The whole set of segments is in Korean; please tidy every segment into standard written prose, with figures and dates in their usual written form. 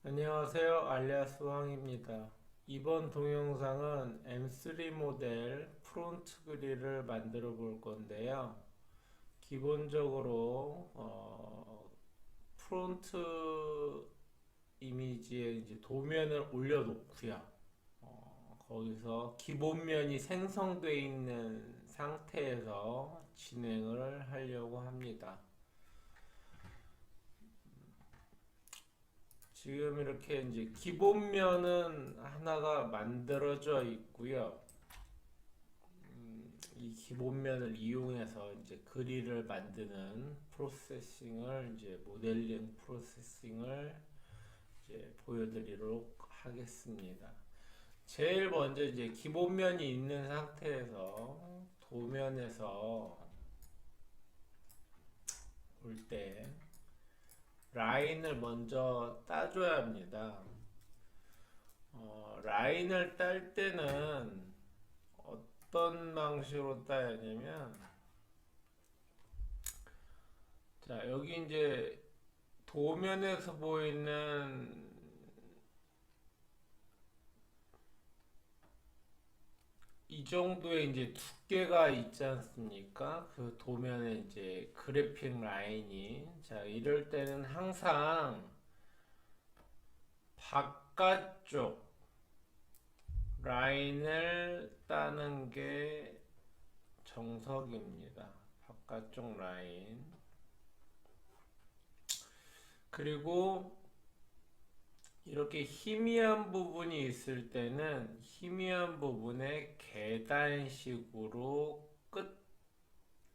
안녕하세요. 알리아스 왕입니다. 이번 동영상은 M3 모델 프론트 그릴을 만들어 볼 건데요. 기본적으로 프론트 이미지에 이제 도면을 올려 놓고요. 거기서 기본면이 생성되어 있는 상태에서 진행을 하려고 합니다. 지금 이렇게 이제 기본면은 하나가 만들어져 있고요. 이 기본면을 이용해서 이제 그릴을 만드는 프로세싱을 이제 모델링 프로세싱을 이제 보여드리도록 하겠습니다. 제일 먼저 이제 기본면이 있는 상태에서 도면에서 볼 때 라인을 먼저 따줘야 합니다. 라인을 딸 때는 어떤 방식으로 따야 하냐면, 자, 여기 이제 도면에서 보이는 이 정도의 이제 두께가 있지 않습니까? 그 도면에 이제 그래픽 라인이. 자, 이럴 때는 항상 바깥쪽 라인을 따는 게 정석입니다. 바깥쪽 라인. 그리고 이렇게 희미한 부분이 있을 때는 희미한 부분에 계단식으로 끝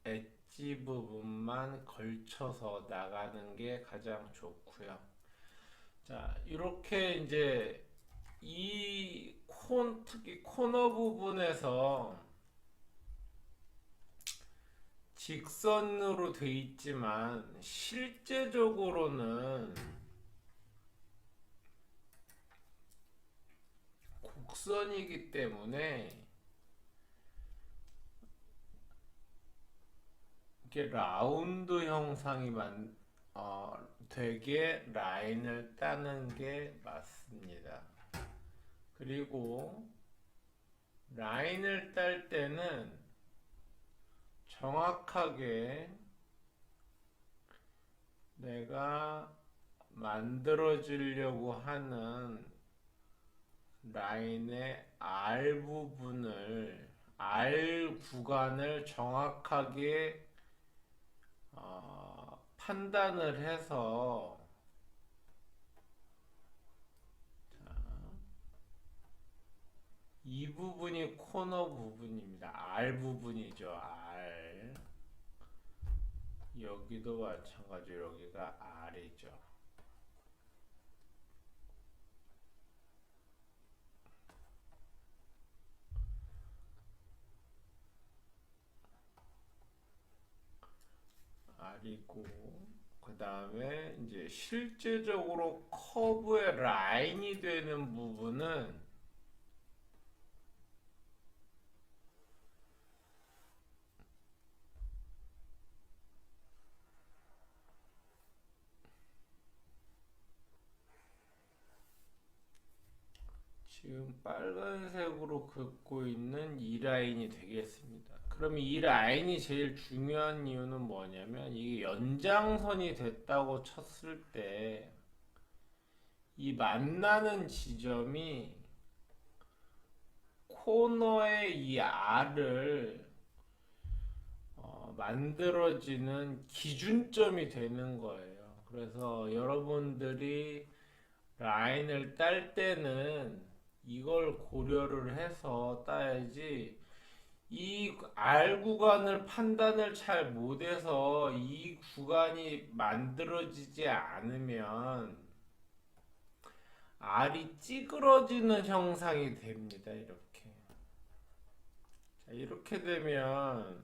엣지 부분만 걸쳐서 나가는 게 가장 좋고요. 자, 이렇게 이제 특히 코너 부분에서 직선으로 돼 있지만 실제적으로는 곡선이기 때문에 이렇게 라운드 형상이 되게 라인을 따는 게 맞습니다. 그리고 라인을 딸 때는 정확하게 내가 만들어지려고 하는 라인의 R 구간을 정확하게 판단을 해서, 이 부분이 코너 부분입니다. R 부분이죠. R. 여기도 마찬가지로 여기가 R이죠. R이고, 그 다음에 이제 실제적으로 커브의 라인이 되는 부분은 지금 빨간색으로 긋고 있는 이 라인이 되겠습니다. 그럼 이 라인이 제일 중요한 이유는 뭐냐면, 이게 연장선이 됐다고 쳤을 때 이 만나는 지점이 코너의 이 R을 만들어지는 기준점이 되는 거예요. 그래서 여러분들이 라인을 딸 때는 이걸 고려를 해서 따야지, 이 R 구간을 판단을 잘 못해서 이 구간이 만들어지지 않으면 R이 찌그러지는 형상이 됩니다. 이렇게. 자, 이렇게 되면,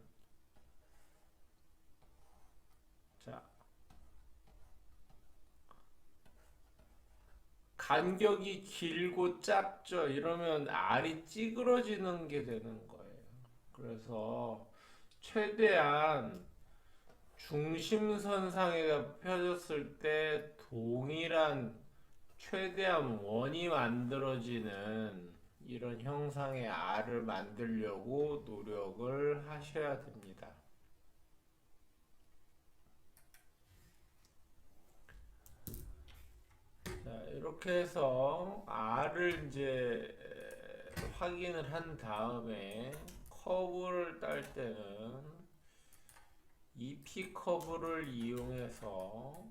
자, 간격이 길고 짧죠. 이러면 R이 찌그러지는 게 되는 거예요. 그래서 최대한 중심선상에 펴졌을 때 동일한 최대한 원이 만들어지는 이런 형상의 R을 만들려고 노력을 하셔야 됩니다. 자, 이렇게 해서 R을 이제 확인을 한 다음에 커브를 딸 때는 EP 커브를 이용해서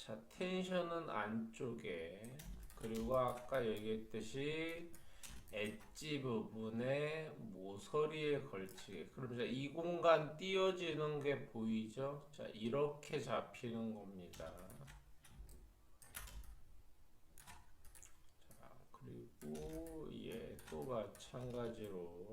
자, 텐션은 안쪽에, 그리고 아까 얘기했듯이 엣지 부분에 모서리에 걸치게. 그럼 자, 이 공간 띄어지는 게 보이죠? 자, 이렇게 잡히는 겁니다. 자, 그리고 얘도 마찬가지로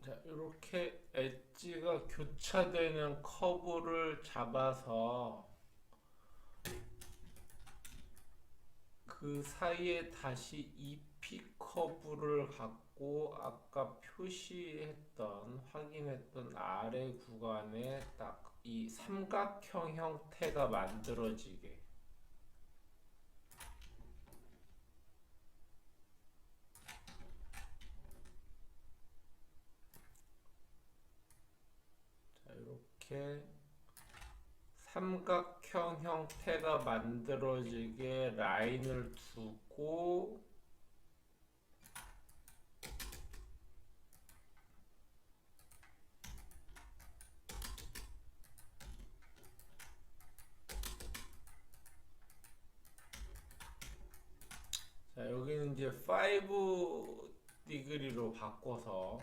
자, 이렇게 엣지가 교차되는 커브를 잡아서 그 사이에 다시 EP 커브를 갖고 아까 표시했던, 확인했던 아래 구간에 딱 이 삼각형 형태가 만들어지게. 자, 이렇게 삼각형 형태가 만들어지게 라인을 두고 자, 여기는 이제 5 디그리로 바꿔서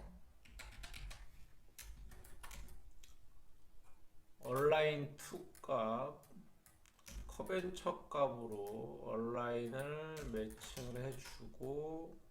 얼라인 2 값, 커벤처 값으로 얼라인을 매칭을 해주고,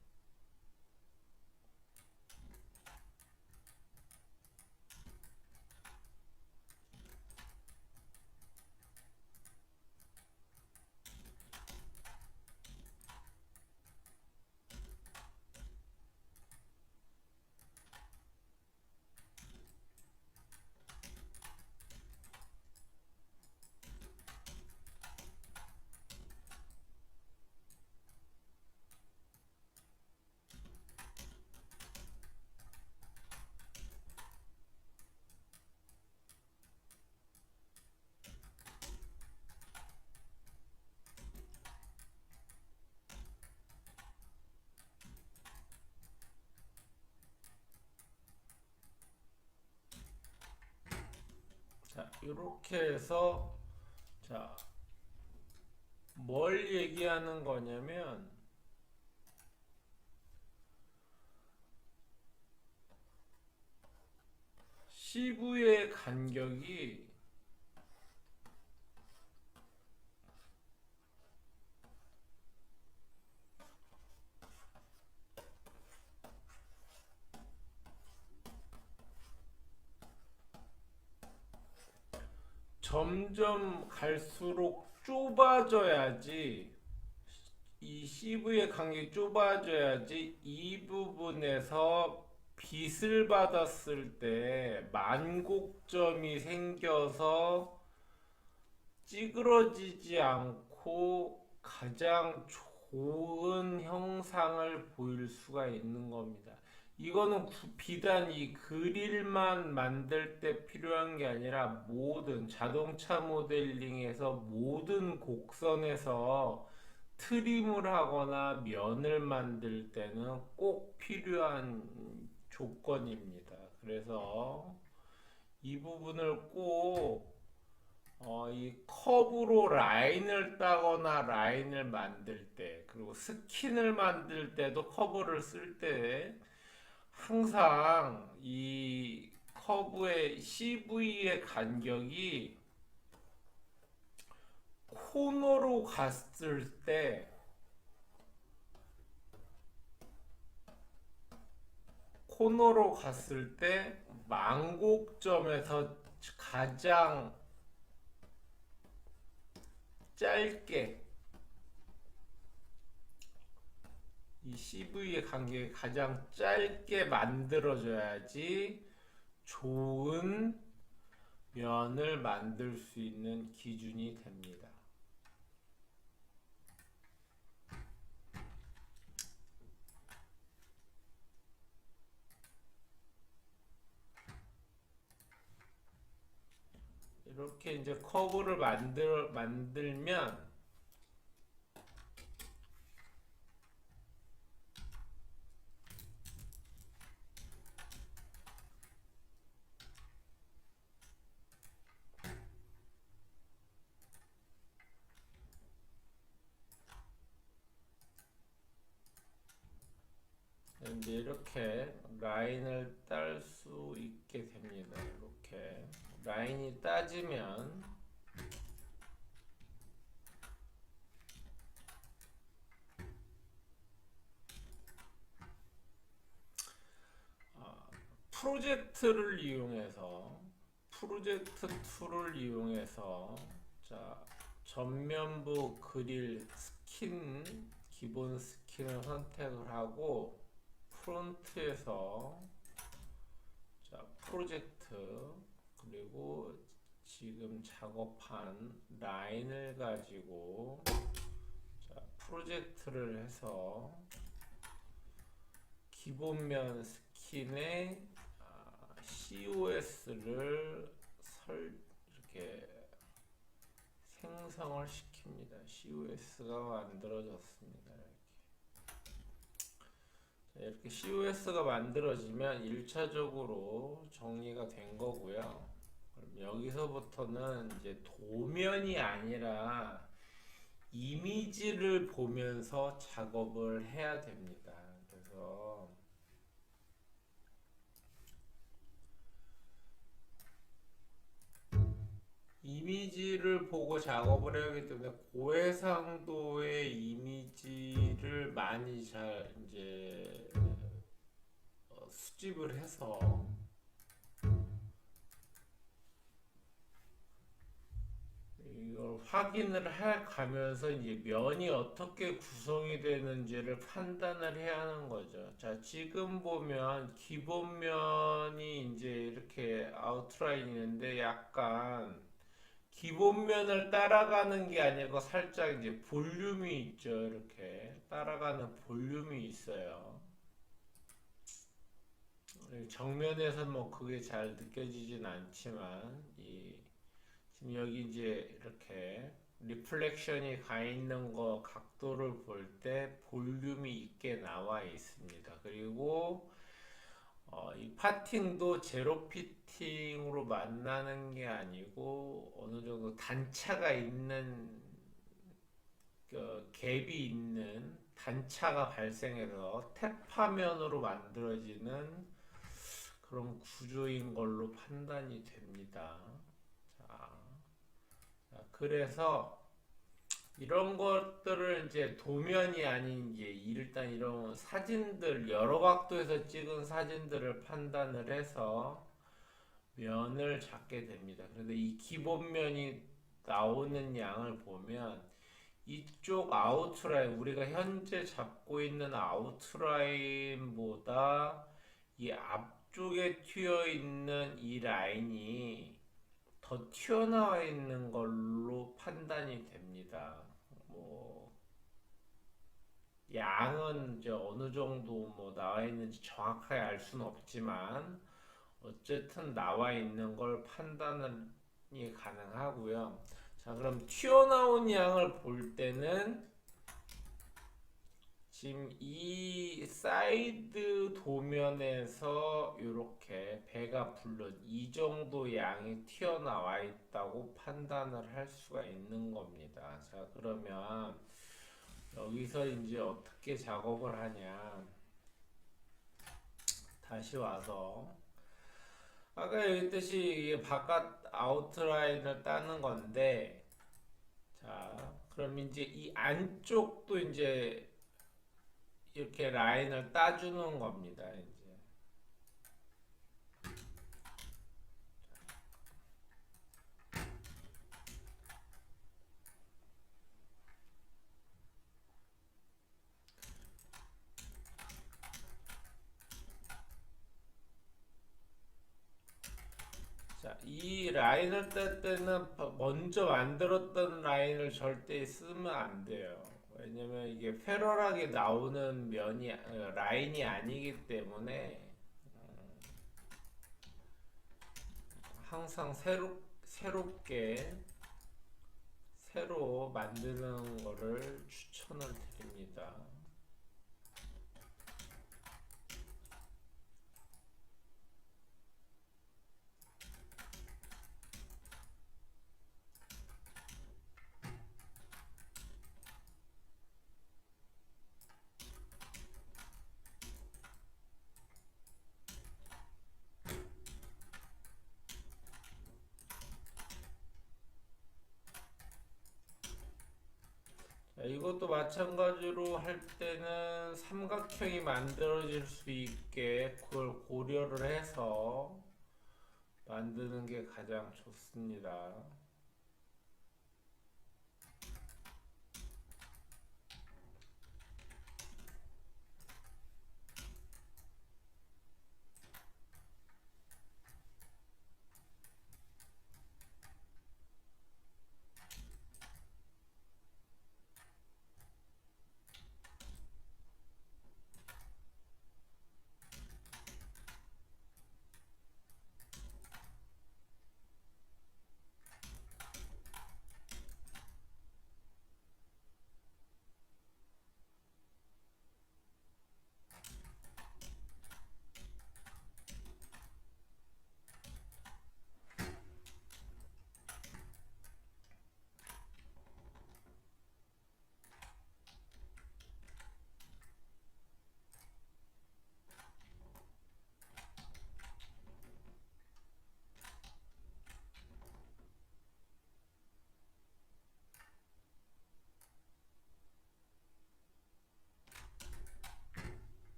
자, 이렇게 해서, 자, 뭘 얘기하는 거냐면, C부의 간격이 점점 갈수록 좁아져야지 이 CV의 간격이 좁아져야지 이 부분에서 빛을 받았을 때 만곡점이 생겨서 찌그러지지 않고 가장 좋은 형상을 보일 수가 있는 겁니다. 이거는 비단 이 그릴만 만들 때 필요한 게 아니라 모든 자동차 모델링에서 모든 곡선에서 트림을 하거나 면을 만들 때는 꼭 필요한 조건입니다. 그래서 이 부분을 꼭 이 커브로 라인을 따거나 라인을 만들 때, 그리고 스킨을 만들 때도 커브를 쓸 때 항상 이 커브의 CV의 간격이 코너로 갔을 때 망곡점에서 가장 짧게 이 CV의 간격이 가장 짧게 만들어져야지 좋은 면을 만들 수 있는 기준이 됩니다. 이렇게 이제 커브를 만들면 이제 이렇게 라인을 딸 수 있게 됩니다. 이렇게 라인이 따지면 프로젝트를 이용해서 프로젝트 툴을 이용해서 자 전면부 그릴 스킨 기본 스킨을 선택을 하고 프론트에서 자 프로젝트 그리고 지금 작업한 라인을 가지고 자 프로젝트를 해서 기본면 스킨에 COS를 이렇게 생성을 시킵니다. COS가 만들어졌습니다. 이렇게 COS가 만들어지면 1차적으로 정리가 된 거고요. 그럼 여기서부터는 이제 도면이 아니라 이미지를 보면서 작업을 해야 됩니다. 그래서 이미지를 보고 작업을 해야 하기 때문에 고해상도의 이미지를 많이 잘 이제 수집을 해서 이걸 확인을 해 가면서 이제 면이 어떻게 구성이 되는지를 판단을 해야 하는 거죠. 자, 지금 보면 기본 면이 이제 이렇게 아웃라인이 있는데 약간 기본면을 따라가는 게 아니고 살짝 이제 볼륨이 있죠. 이렇게 따라가는 볼륨이 있어요. 정면에서 뭐 그게 잘 느껴지진 않지만 지금 여기 이제 이렇게 리플렉션이 가 있는 거 각도를 볼 때 볼륨이 있게 나와 있습니다. 그리고 이 파팅도 제로 피팅으로 만나는 게 아니고 어느 정도 단차가 있는 갭이 있는 단차가 발생해서 태파면으로 만들어지는 그런 구조인 걸로 판단이 됩니다. 자, 그래서 이런 것들을 이제 도면이 아닌 이제 일단 이런 사진들 여러 각도에서 찍은 사진들을 판단을 해서 면을 잡게 됩니다. 그런데 이 기본면이 나오는 양을 보면 이쪽 아웃라인, 우리가 현재 잡고 있는 아웃라인보다 이 앞쪽에 튀어 있는 이 라인이 더 튀어나와 있는 걸로 판단이 됩니다. 뭐 양은 이제 어느 정도 뭐 나와 있는지 정확하게 알 수는 없지만 어쨌든 나와 있는 걸 판단이 가능하고요. 자, 그럼 튀어나온 양을 볼 때는 지금 이 사이드 도면에서 이렇게 배가 불른 이 정도 양이 튀어나와 있다고 판단을 할 수가 있는 겁니다. 자, 그러면 여기서 이제 어떻게 작업을 하냐. 다시 와서 아까 얘기했듯이 이게 바깥 아웃라인을 따는 건데, 자, 그럼 이제 이 안쪽도 이제 이렇게 라인을 따주는 겁니다. 이제. 자, 이 라인을 뗄 때는 먼저 만들었던 라인을 절대 쓰면 안 돼요. 왜냐면 이게 패러하게 나오는 면이 라인이 아니기 때문에 항상 새롭게 새로 만드는 거를 추천을 드립니다. 자, 이것도 마찬가지로 할 때는 삼각형이 만들어질 수 있게 그걸 고려를 해서 만드는 게 가장 좋습니다.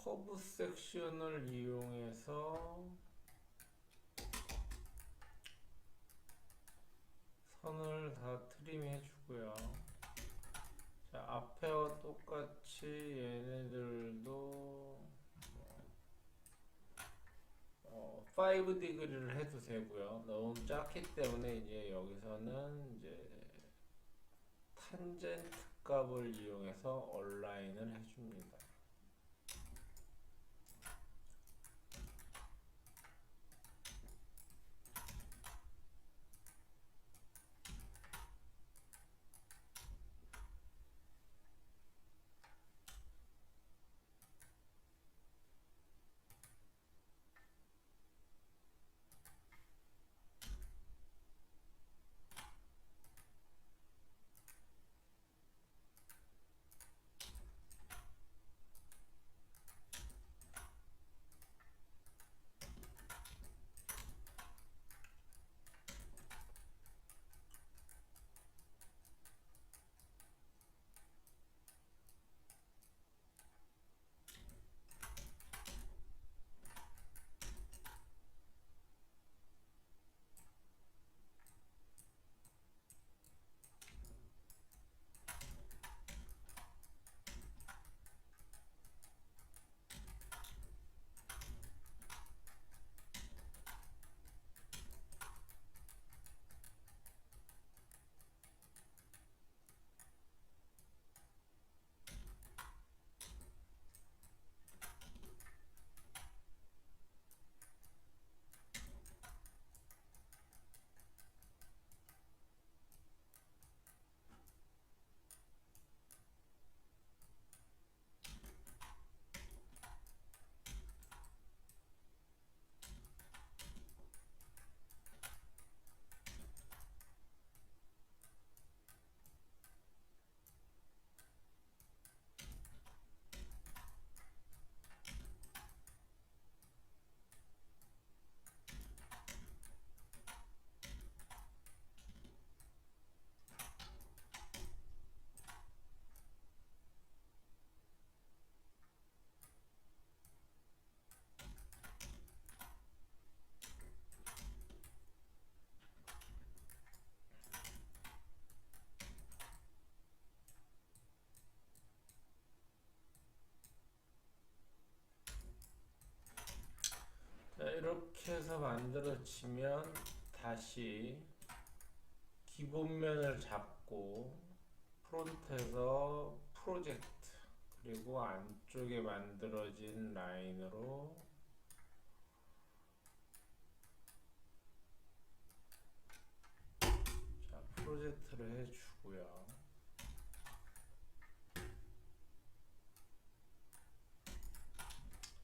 커브 섹션을 이용해서 선을 다 트림해 주고요. 자, 앞에와 똑같이 얘네들도 5디그리를 해도 되고요. 너무 작기 때문에 이제 여기서는 이제 탄젠트 값을 이용해서 얼라인을 해줍니다. 이렇게 해서 만들어지면 다시 기본면을 잡고 프론트에서 프로젝트 그리고 안쪽에 만들어진 라인으로 자 프로젝트를 해주고요.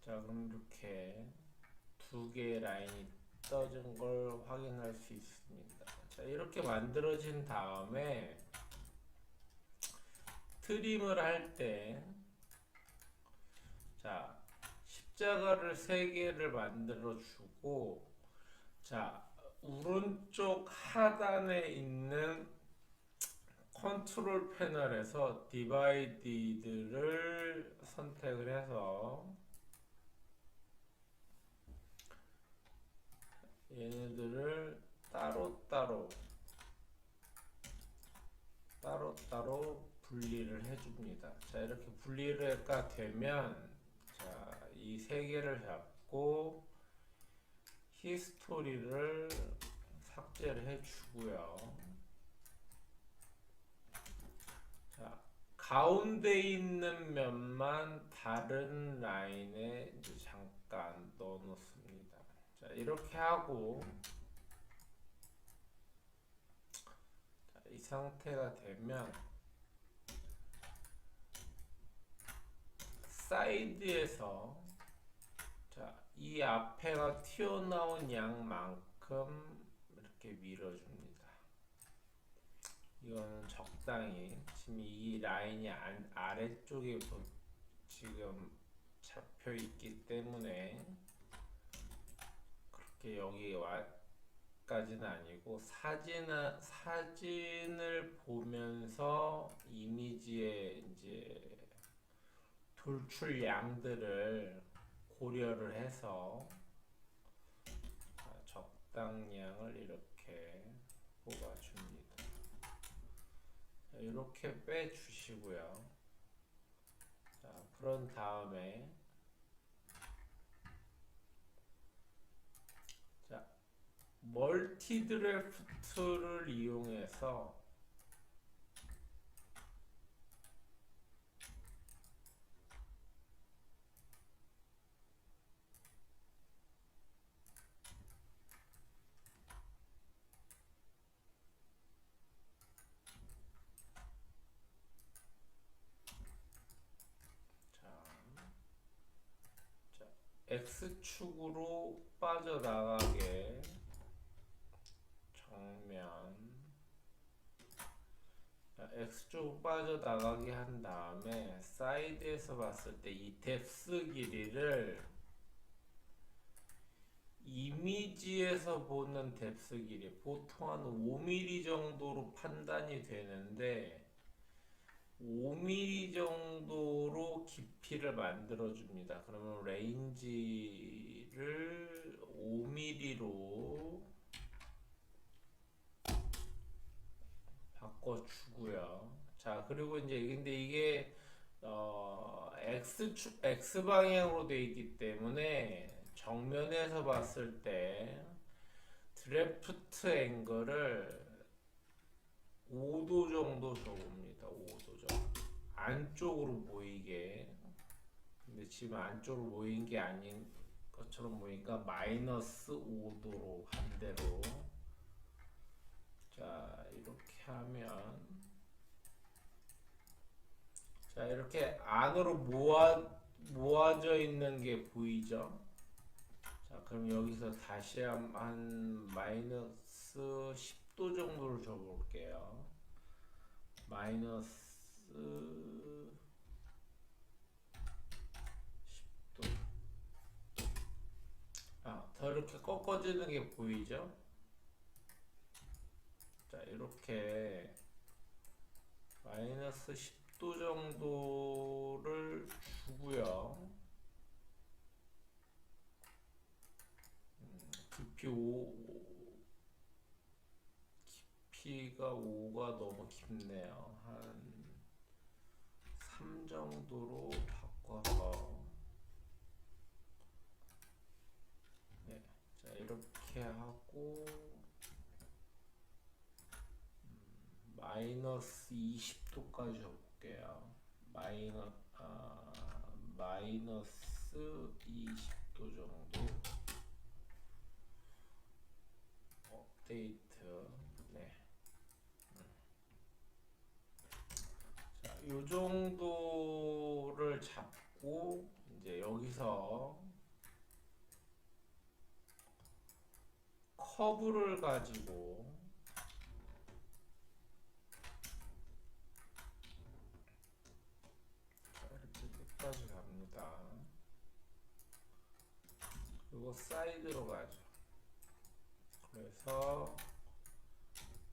자 그럼 이렇게 두 개의 라인이 떠진 걸 확인할 수 있습니다. 자 이렇게 만들어진 다음에 트림을 할 때 자 십자가를 3개를 만들어 주고 자 오른쪽 하단에 있는 컨트롤 패널에서 디바이디드를 선택을 해서 얘네들을 따로따로 분리를 해줍니다. 자 이렇게 분리가 되면 자 이 3개를 잡고 히스토리를 삭제를 해주고요. 자 가운데 있는 면만 다른 라인에 이제 잠깐 넣어 놓습니다. 자 이렇게 하고 자, 이 상태가 되면 사이드에서 자, 이 앞에가 튀어나온 양만큼 이렇게 밀어줍니다. 이거는 적당히 지금 이 라인이 아래쪽에 지금 잡혀 있기 때문에 그렇게 여기까지는 아니고 사진을 보면서 이미지의 이제 돌출 양들을 고려를 해서 적당량을 이렇게 뽑아줍니다. 이렇게 빼주시고요. 자, 그런 다음에 자, 멀티 드래프트를 이용해서 X축으로 빠져나가게 정면 X축으로 빠져나가게 한 다음에 사이드에서 봤을 때 이 뎁스 길이를 이미지에서 보는 뎁스 길이 보통 한 5mm 정도로 판단이 되는데 5mm 정도로 깊이를 만들어 줍니다. 그러면 레인지를 5mm로 바꿔 주고요. 자, 그리고 이제 근데 이게 X 방향으로 되어 있기 때문에 정면에서 봤을 때 드래프트 앵글을 5도 정도 줘봅니다. 5도 정도. 안쪽으로 보이게. 근데 지금 안쪽으로 보이는 게 아닌 것처럼 보니까 마이너스 5도로 한 대로. 자, 이렇게 하면. 자, 이렇게 안으로 모아져 있는 게 보이죠? 자, 그럼 여기서 다시 한 마이너스 10도 정도를 줘볼게요. 마이너스 10도. 더 이렇게 꺾어지는 게 보이죠? 자, 이렇게 마이너스 10도 정도를 주고요. 깊이가 5가 너무 깊네요. 한 3 정도로 바꿔서 네. 이렇게 하고 마이너스 20도까지 해볼게요. 마이너스 20도 정도 업데이트. 네. 자, 요 정도를 잡고 이제 여기서 커브를 가지고 이렇게 끝까지 갑니다. 그리고 사이드로 가죠. 그래서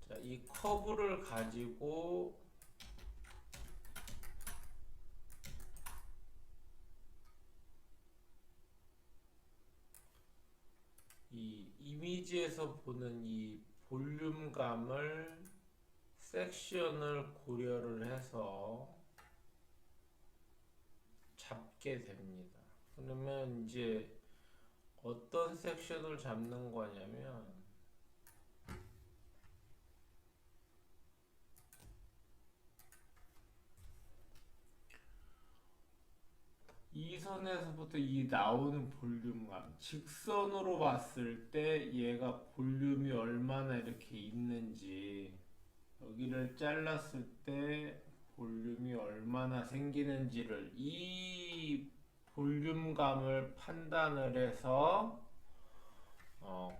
자, 이 커브를 가지고 이 이미지에서 보는 이 볼륨감을 섹션을 고려를 해서 잡게 됩니다. 그러면 이제 어떤 섹션을 잡는 거냐면 이 선에서부터 이 나오는 볼륨감, 직선으로 봤을 때 얘가 볼륨이 얼마나 이렇게 있는지, 여기를 잘랐을 때 볼륨이 얼마나 생기는지를 이 볼륨감을 판단을 해서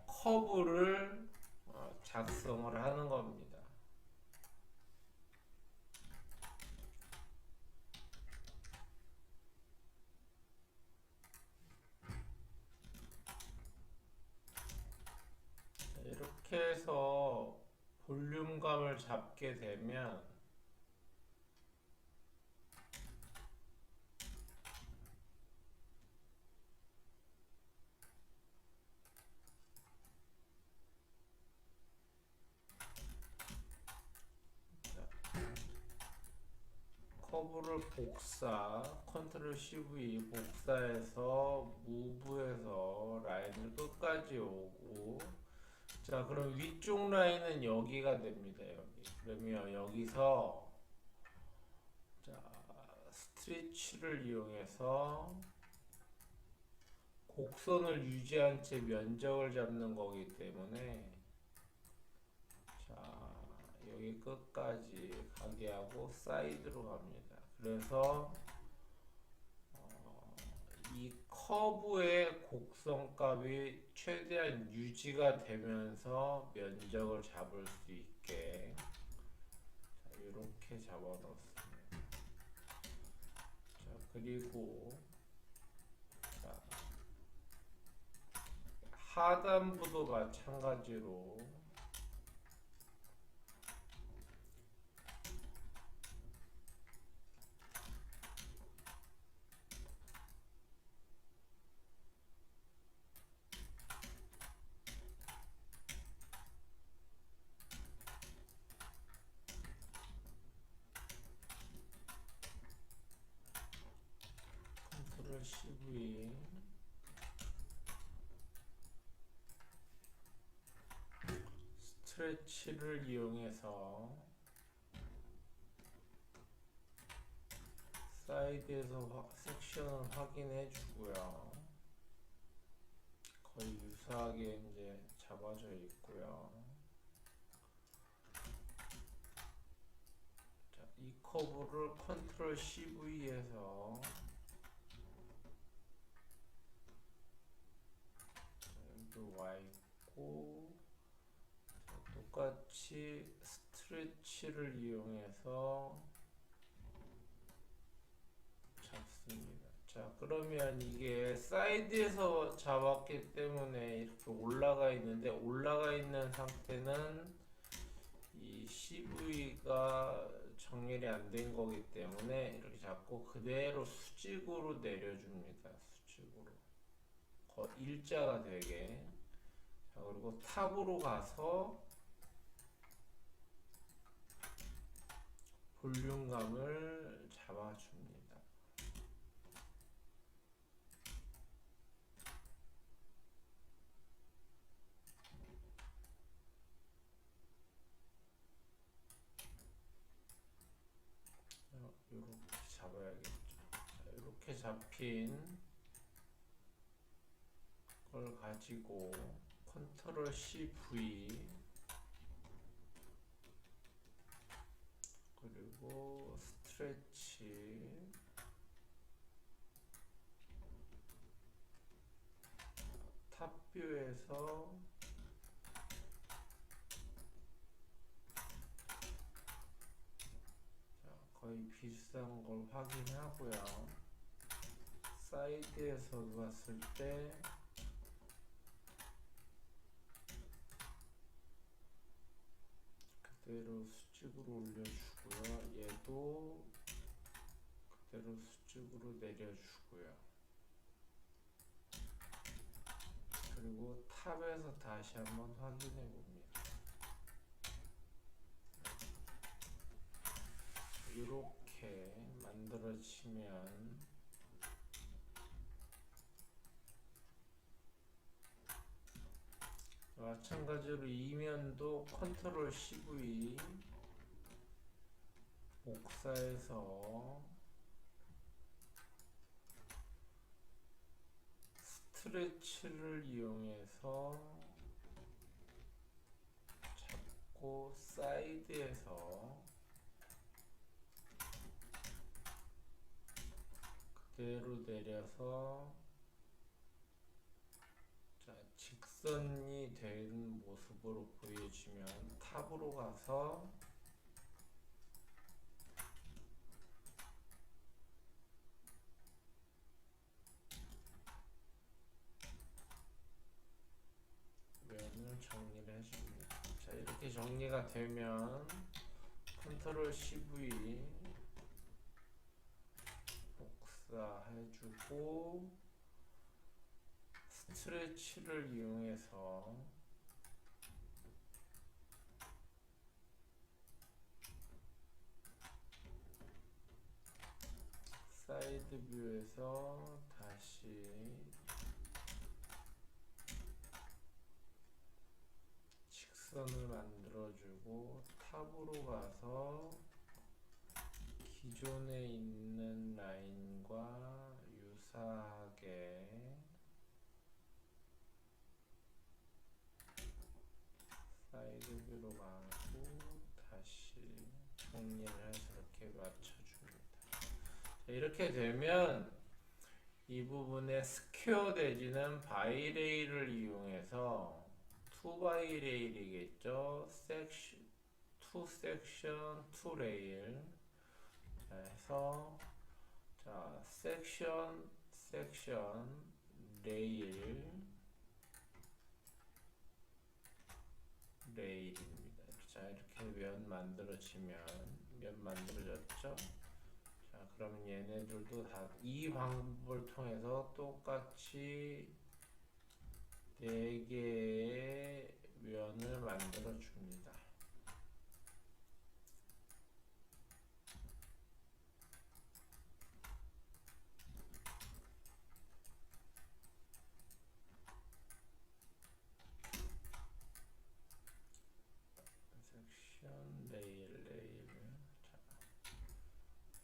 커브를 작성을 하는 겁니다. 이렇게 해서 볼륨감을 잡게 되면 커브를 컨트롤 CV 복사해서 무브해서 라인을 끝까지 오고, 자 그럼 위쪽 라인은 여기가 됩니다. 여기. 그러면 여기서 자 스트레치를 이용해서 곡선을 유지한 채 면적을 잡는 거기 때문에 자 여기 끝까지 가게 하고 사이드로 갑니다. 그래서 이 커브의 곡선값이 최대한 유지가 되면서 면적을 잡을 수 있게 이렇게 잡아 놓습니다. 자, 그리고 자, 하단부도 마찬가지로 컨트롤 CV 스트레치를 이용해서 사이드에서 섹션을 확인해 주고요. 거의 유사하게 이제 잡아져 있고요. 자, 이 커브를 컨트롤 CV에서 여기도 와 있고, 자, 똑같이 스트레치를 이용해서 잡습니다. 자, 그러면 이게 사이드에서 잡았기 때문에 이렇게 올라가 있는데, 올라가 있는 상태는 이 CV가 정렬이 안 된 거기 때문에 이렇게 잡고 그대로 수직으로 내려줍니다. 수직으로 일자가 되게. 자, 그리고 탑으로 가서 볼륨감을 잡아줍니다. 이렇게 잡힌 걸 가지고 컨트롤 CV 그리고 스트레치 탑뷰에서 거의 비슷한 걸 확인하고요. 사이드에서 봤을 때 그대로 수직으로 올려주고요. 얘도 그대로 수직으로 내려주고요. 그리고 탑에서 다시 한번 확인해 봅니다. 이렇게 만들어지면 마찬가지로 이면도 컨트롤 CV 복사해서 스트레치를 이용해서 잡고 사이드에서 그대로 내려서 직선이 된 모습으로 보여지면 탑으로 가서 면을 정리를 해줍니다. 자, 이렇게 정리가 되면 컨트롤 CV 복사해주고 스트레치를 이용해서 사이드 뷰에서 다시 직선을 만들어주고 탑으로 가서 기존에 있는 라인과 유사하게 사이드 뷰로 가고 다시 정리를 해서 이렇게 맞춰줍니다. 자, 이렇게 되면 이 부분에 스퀘어 내지는 바이레일을 이용해서 2바이레일이겠죠. 투 섹션, 투 레일. 자, 해서 자, 섹션, 레일입니다. 자, 이렇게 면 만들어졌죠. 자, 그러면 얘네들도 다 이 방법을 통해서 똑같이 4개의 면을 만들어 줍니다. 섹션, 레일.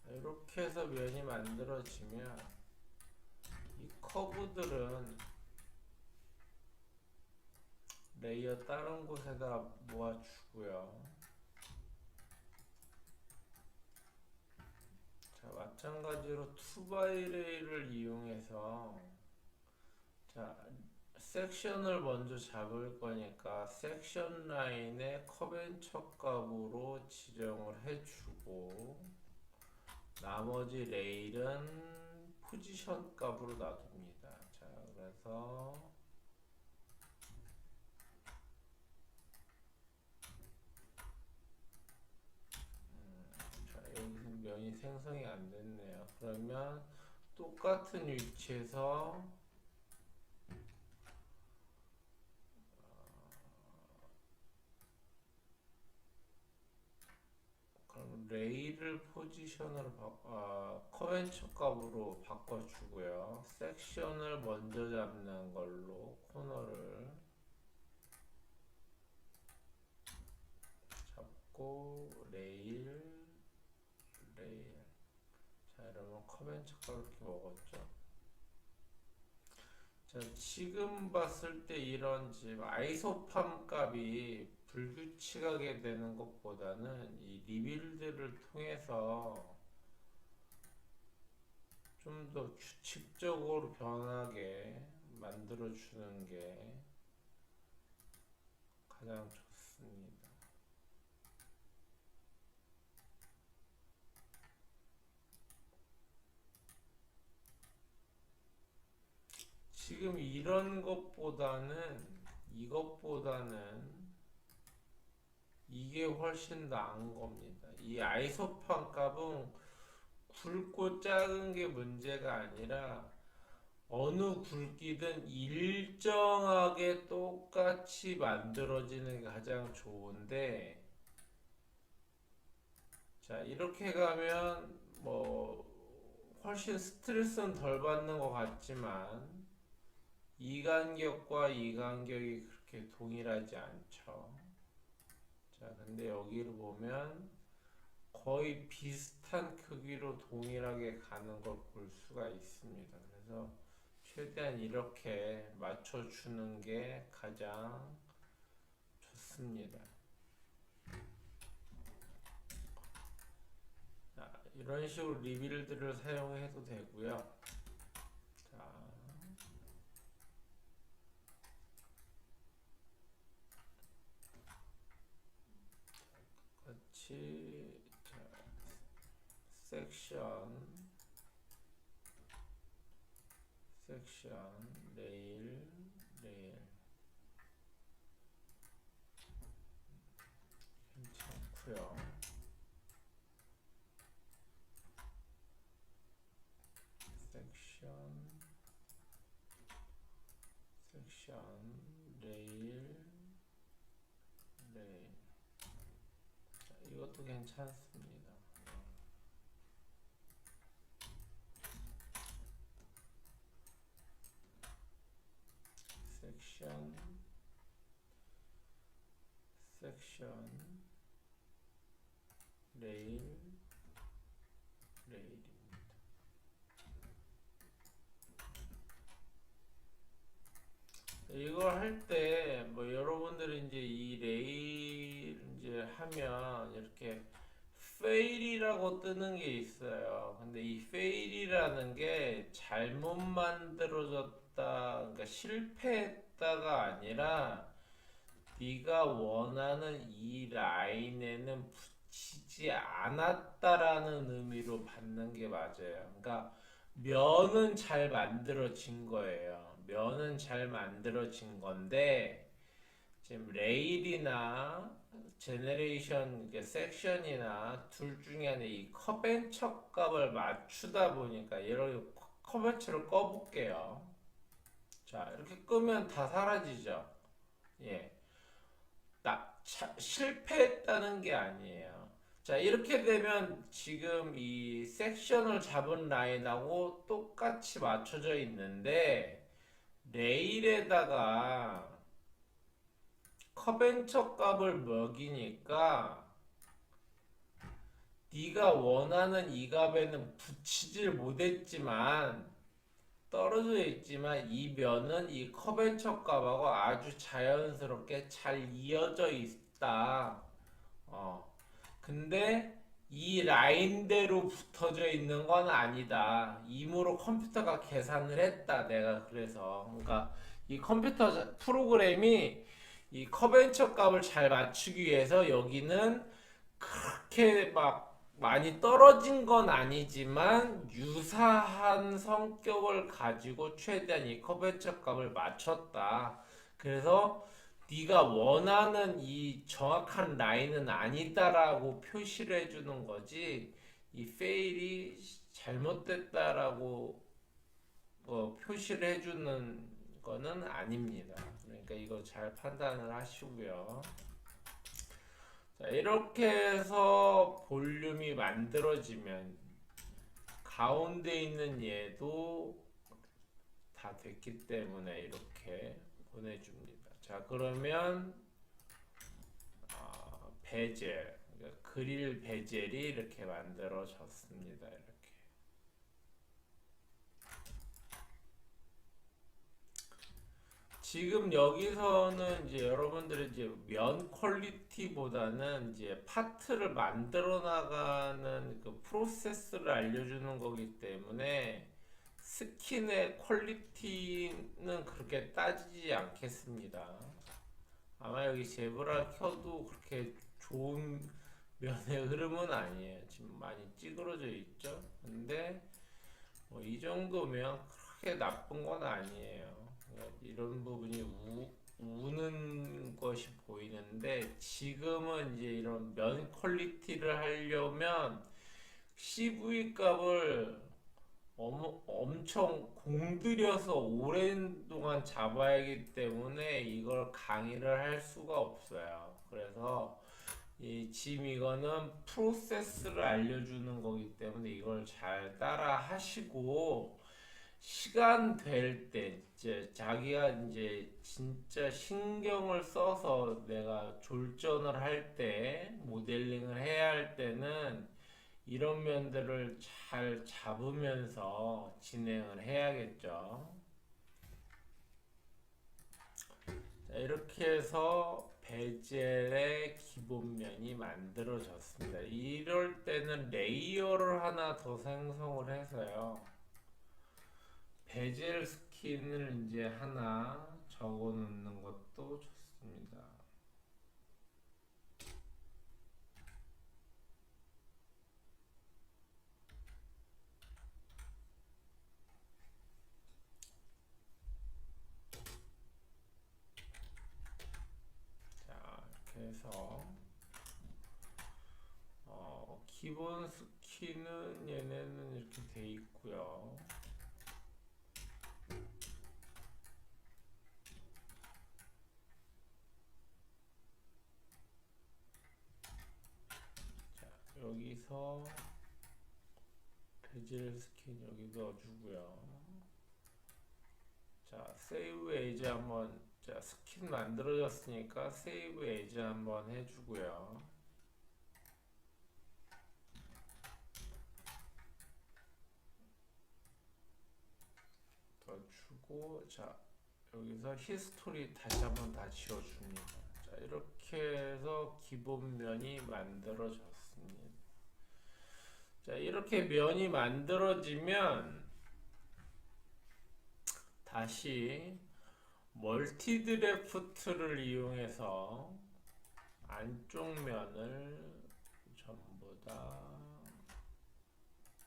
자, 이렇게 해서 면이 만들어지면 이 커브들은 레이어 다른 곳에다 모아주고요. 자, 마찬가지로 2바이레일을 이용해서 자, 섹션을 먼저 잡을 거니까 섹션 라인에 커벤처 값으로 지정을 해주고 나머지 레일은 포지션 값으로 놔둡니다. 자, 그래서 자, 여기서 면이 생성이 안 됐네요. 그러면 똑같은 위치에서 그럼 레일을 포지션으로 커벤처 값으로 바꿔주고요. 섹션을 먼저 잡는 걸로 코너를 잡고 레일. 자, 여러분 커벤처 저렇게 먹었죠. 자, 지금 봤을 때 이런 지금 아이소팜 값이 불규칙하게 되는 것보다는 이 리빌드를 통해서 좀 더 규칙적으로 변하게 만들어주는 게 가장 좋습니다. 지금 이런 이것보다는 이게 훨씬 나은 겁니다. 이 아이소판 값은 굵고 작은 게 문제가 아니라 어느 굵기든 일정하게 똑같이 만들어지는 게 가장 좋은데, 자, 이렇게 가면 뭐 훨씬 스트레스는 덜 받는 것 같지만 이 간격과 이 간격이 그렇게 동일하지 않죠. 자, 근데 여기를 보면 거의 비슷한 크기로 동일하게 가는 걸 볼 수가 있습니다. 그래서 최대한 이렇게 맞춰주는 게 가장 좋습니다. 자, 이런 식으로 리빌드를 사용해도 되고요. 자, 같이 섹션, 레일 괜찮고요. 섹션, 레일. 자, 이것도 괜찮습니다. 섹션, 레일입니다. 이걸 할 때 뭐 여러분들이 이제 이 레일 이제 하면 이렇게 fail이라고 뜨는 게 있어요. 근데 이 fail이라는 게 잘못 만들어졌다, 그러니까 실패했다가 아니라 네가 원하는 이 라인에는 붙이지 않았다라는 의미로 받는 게 맞아요. 그러니까 면은 잘 만들어진 거예요. 면은 잘 만들어진 건데 지금 레일이나 제너레이션 섹션이나 둘 중에 하나 이 커벤처 값을 맞추다 보니까 이렇게 커벤처를 꺼볼게요. 자, 이렇게 끄면 다 사라지죠. 예. 실패했다는 게 아니에요. 자, 이렇게 되면 지금 이 섹션을 잡은 라인하고 똑같이 맞춰져 있는데 레일에다가 커벤처 값을 먹이니까 네가 원하는 이 값에는 붙이질 못했지만 떨어져 있지만 이 면은 이 커벤처 값하고 아주 자연스럽게 잘 이어져 있다. 근데 이 라인대로 붙어져 있는 건 아니다. 임으로 컴퓨터가 계산을 했다. 내가 그래서 그러니까 이 컴퓨터 프로그램이 이 커벤처 값을 잘 맞추기 위해서 여기는 그렇게 막 많이 떨어진 건 아니지만 유사한 성격을 가지고 최대한 이 커벤처 값을 맞췄다. 그래서 네가 원하는 이 정확한 라인은 아니다라고 표시를 해주는 거지 이 페일이 잘못됐다라고 표시를 해주는 거는 아닙니다. 그러니까 이거 잘 판단을 하시고요. 자, 이렇게 해서 볼륨이 만들어지면 가운데 있는 얘도 다 됐기 때문에 이렇게 보내줍니다. 자, 그러면 베젤, 그러니까 그릴 베젤이 이렇게 만들어졌습니다. 이렇게. 지금 여기서는 이제 여러분들이 이제 면 퀄리티보다는 이제 파트를 만들어 나가는 그 프로세스를 알려주는 거기 때문에 스킨의 퀄리티는 그렇게 따지지 않겠습니다. 아마 여기 제브라 켜도 그렇게 좋은 면의 흐름은 아니에요. 지금 많이 찌그러져 있죠. 근데 뭐 이 정도면 그렇게 나쁜 건 아니에요. 이런 부분이 우는 것이 보이는데 지금은 이제 이런 면 퀄리티를 하려면 CV 값을 엄청 공들여서 오랜 동안 잡아야 하기 때문에 이걸 강의를 할 수가 없어요. 그래서 지금 이거는 프로세스를 알려주는 거기 때문에 이걸 잘 따라 하시고 시간 될 때 이제 자기가 이제 진짜 신경을 써서 내가 졸전을 할 때 모델링을 해야 할 때는 이런 면들을 잘 잡으면서 진행을 해야겠죠. 자, 이렇게 해서 베젤의 기본면이 만들어졌습니다. 이럴 때는 레이어를 하나 더 생성을 해서요. 베젤 스킨을 이제 하나 적어 놓는 것도 좋습니다. 자, 이렇게 해서 기본 스킨은 얘네는 이렇게 돼 있고요. 여기서 베젤 스킨 여기 넣어주고요. 자, 세이브 에이지 한번, 자, 스킨 만들어졌으니까 세이브 에이지 한번 해주고요. 더 주고, 자, 여기서 히스토리 다시 한번 다 지워줍니다. 자, 이렇게 해서 기본면이 만들어졌습니다. 자, 이렇게 면이 만들어지면 다시 멀티 드래프트를 이용해서 안쪽 면을 전부 다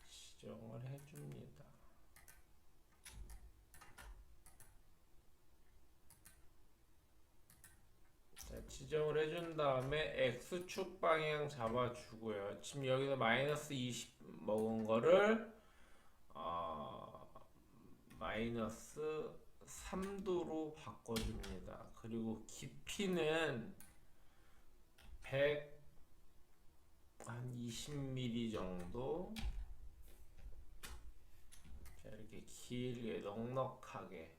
지정을 해줍니다. 자, 지정을 해준 다음에 X축 방향 잡아주고요. 지금 여기서 마이너스 20 먹은 거를 마이너스 3도로 바꿔줍니다. 그리고 깊이는 120mm 정도. 자, 이렇게 길게 넉넉하게.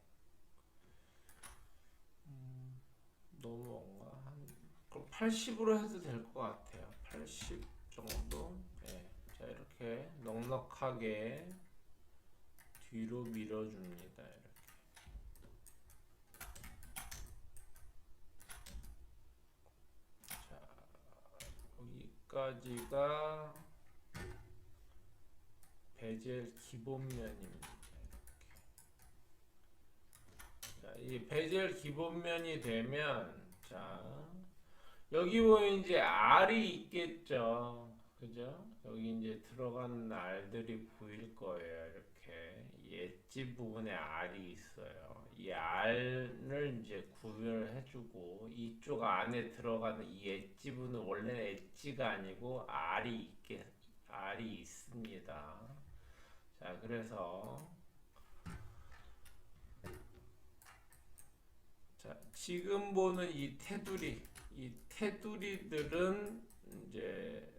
너무 뭔가 한 80으로 해도 될 것 같아요. 80 정도. 네. 자, 이렇게 넉넉하게 뒤로 밀어줍니다. 이렇게. 자, 여기까지가 베젤 기본면입니다. 자, 이 베젤 기본면이 되면, 자, 여기 보면 이제 알이 있겠죠. 그죠? 여기 이제 들어가는 알들이 보일 거예요. 이렇게 엣지 부분에 알이 있어요. 이 알을 이제 구별을 해주고 이쪽 안에 들어가는 이 엣지 부분은 원래는 엣지가 아니고 알이 있습니다. 자, 그래서 자, 지금 보는 이 테두리들은 이제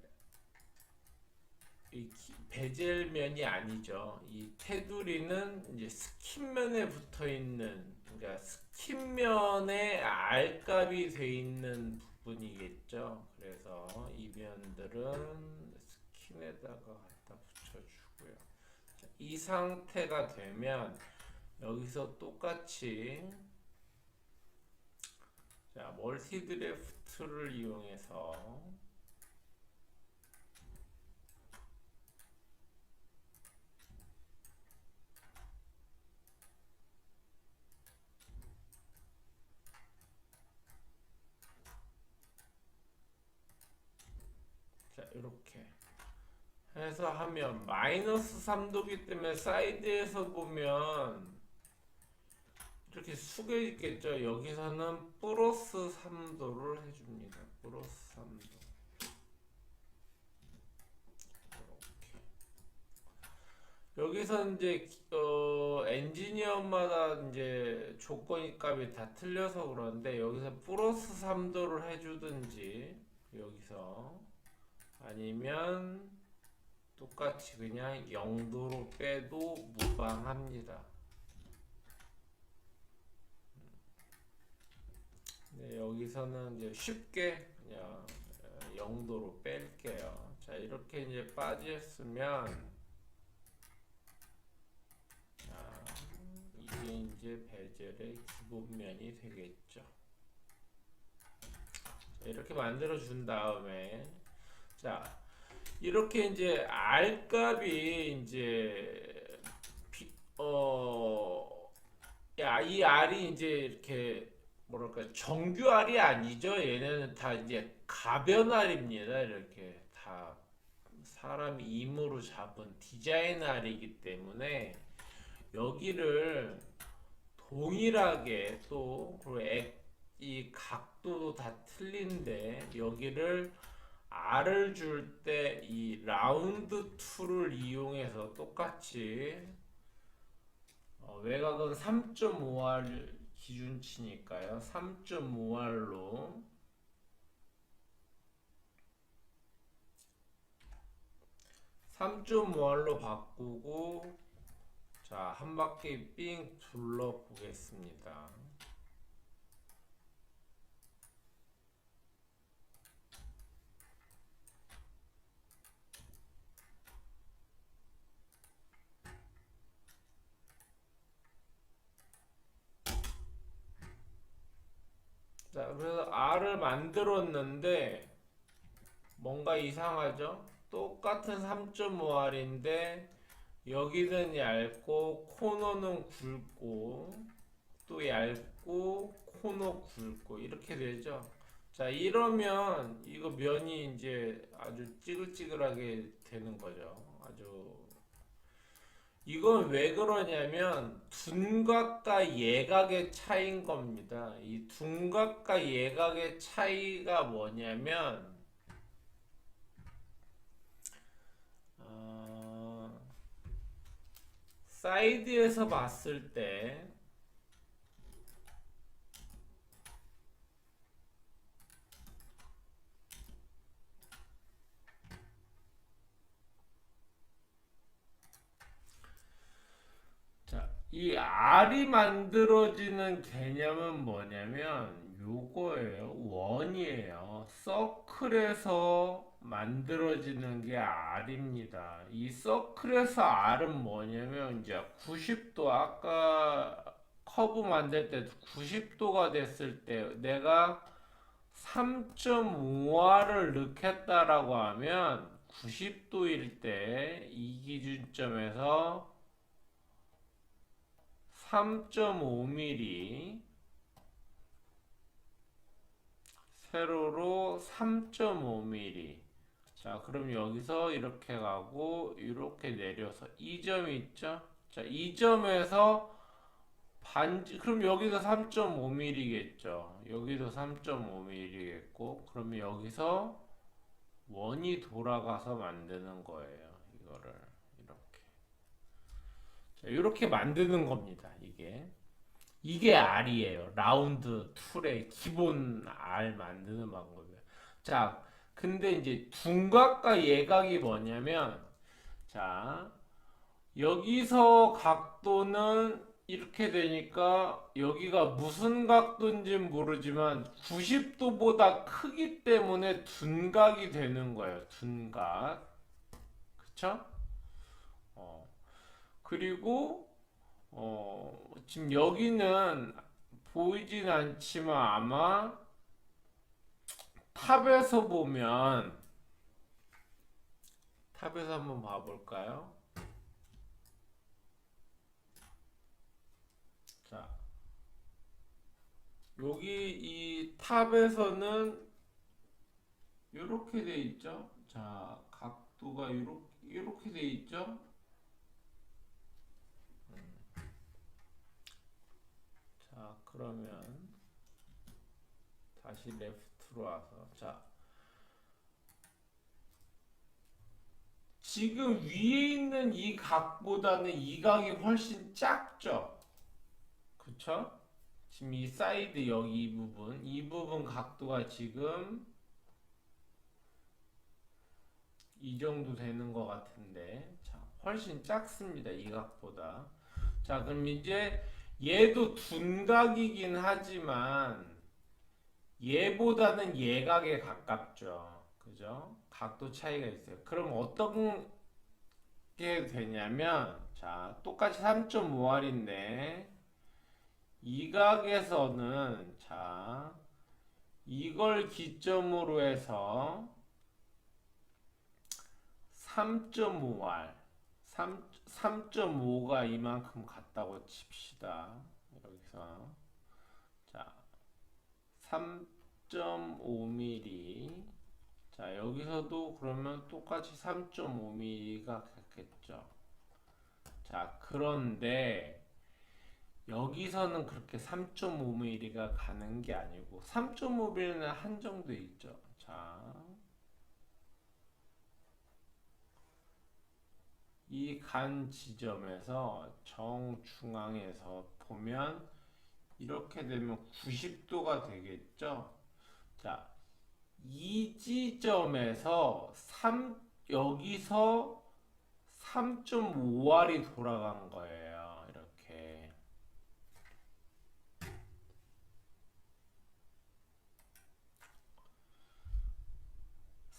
이 베젤면이 아니죠. 이 테두리는 이제 스킨면에 붙어 있는, 그러니까 스킨면에 알값이 돼 있는 부분이겠죠. 그래서 이 면들은 스킨에다가 갖다 붙여주고요. 이 상태가 되면 여기서 똑같이 멀티 드래프트를 이용해서 자 이렇게 해서 하면 마이너스 3도기 때문에 사이드에서 보면 이렇게 숙여 있겠죠. 여기서는 플러스 3도를 해줍니다. 플러스 3도. 여기서 이제 엔지니어마다 이제 조건 값이 다 틀려서 그런데 여기서 플러스 3도를 해주든지 여기서 아니면 똑같이 그냥 0도로 빼도 무방합니다. 네, 여기서는 이제 쉽게 그냥 0도로 뺄게요. 자, 이렇게 이제 빠졌으면 자, 이게 이제 베젤의 기본면이 되겠죠. 자, 이렇게 만들어 준 다음에 자, 이렇게 이제 R 값이 이제 이 R이 이제 이렇게 뭐랄까 정규 R이 아니죠. 얘네는 다 이제 가변 R입니다. 이렇게 다 사람이 임으로 잡은 디자인 R이기 때문에 여기를 동일하게 또 이 각도도 다 틀린데 여기를 R을 줄 때 이 라운드 툴을 이용해서 똑같이 외곽은 3.5R 기준치니까요. 3.5R로 바꾸고 자, 한 바퀴 삥 둘러 보겠습니다. 자, 그래서 R을 만들었는데 뭔가 이상하죠? 똑같은 3.5R인데 여기는 얇고 코너는 굵고 또 얇고 코너 굵고 이렇게 되죠. 자, 이러면 이거 면이 이제 아주 찌글찌글하게 되는 거죠. 아주 이건 왜 그러냐면 둔각과 예각의 차이인 겁니다. 이 둔각과 예각의 차이가 뭐냐면 사이드에서 봤을 때 자, 이 R이 만들어지는 개념은 뭐냐면 요거예요. 원이에요. 서클에서 만들어지는 게 R입니다. 이 서클에서 R은 뭐냐면 이제 90도 아까 커브 만들 때 90도가 됐을 때 내가 3.5R을 넣겠다라고 하면 90도일 때 이 기준점에서 3.5mm 세로로 3.5mm 자 그럼 여기서 이렇게 가고 이렇게 내려서 이 점이 있죠. 자 이 점에서 반지 그럼 여기도 3.5mm겠죠. 여기도 3.5mm겠고 그러면 여기서 원이 돌아가서 만드는 거예요. 이거를 이렇게 자, 이렇게 만드는 겁니다. 이게 R이에요. 라운드 툴의 기본 R 만드는 방법이에요. 자, 근데 이제 둔각과 예각이 뭐냐면, 자, 여기서 각도는 이렇게 되니까 여기가 무슨 각도인지는 모르지만 90도보다 크기 때문에 둔각이 되는 거예요. 둔각. 그쵸? 그리고 지금 여기는 보이진 않지만 아마 탑에서 보면 탑에서 한번 봐볼까요? 자, 여기 이 탑에서는 이렇게 돼 있죠? 자, 각도가 이렇게 돼 있죠? 자, 그러면 다시 레프트로 와서 자, 지금 위에 있는 이 각보다는 이 각이 훨씬 작죠? 그쵸? 지금 이 사이드 여기 이 부분 각도가 지금 이 정도 되는 것 같은데, 자, 훨씬 작습니다. 이 각보다. 자, 그럼 이제 얘도 둔각이긴 하지만 얘보다는 얘각에 가깝죠. 그죠? 각도 차이가 있어요. 그럼 어떤 게 되냐면, 자, 똑같이 3.5R인데 이 각에서는 자, 이걸 기점으로 해서 3.5R 3.5가 이만큼 같다고 칩시다. 여기서 자 3.5mm 자 여기서도 그러면 똑같이 3.5mm가 같겠죠. 자 그런데 여기서는 그렇게 3.5mm가 가는 게 아니고 3.5mm는 한정돼 있죠. 자 이 간 지점에서 정중앙에서 보면 이렇게 되면 90도가 되겠죠. 자, 이 지점에서 여기서 3.5R이 돌아간 거예요. 이렇게.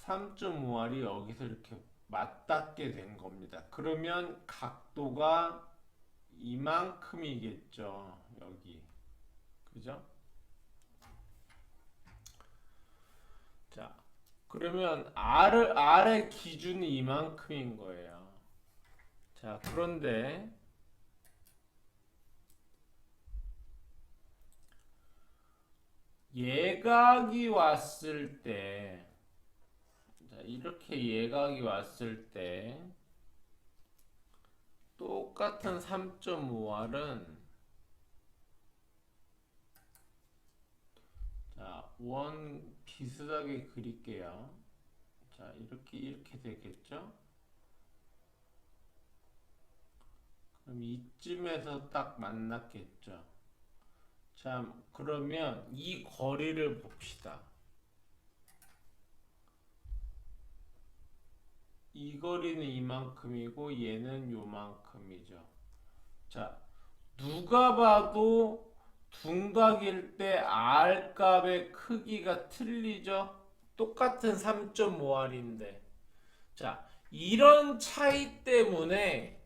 3.5R이 여기서 이렇게 맞닿게 된 겁니다. 그러면 각도가 이만큼이겠죠. 여기. 그죠? 자, 그러면 R의 기준이 이만큼인 거예요. 자, 그런데 예각이 왔을 때 자, 이렇게 예각이 왔을 때 똑같은 3.5R은 자, 원 비슷하게 그릴게요. 자, 이렇게 되겠죠? 그럼 이쯤에서 딱 만났겠죠? 자, 그러면 이 거리를 봅시다. 이 거리는 이만큼이고 얘는 요만큼이죠. 자, 누가 봐도 둔각일 때 R 값의 크기가 틀리죠? 똑같은 3.5R인데. 자, 이런 차이 때문에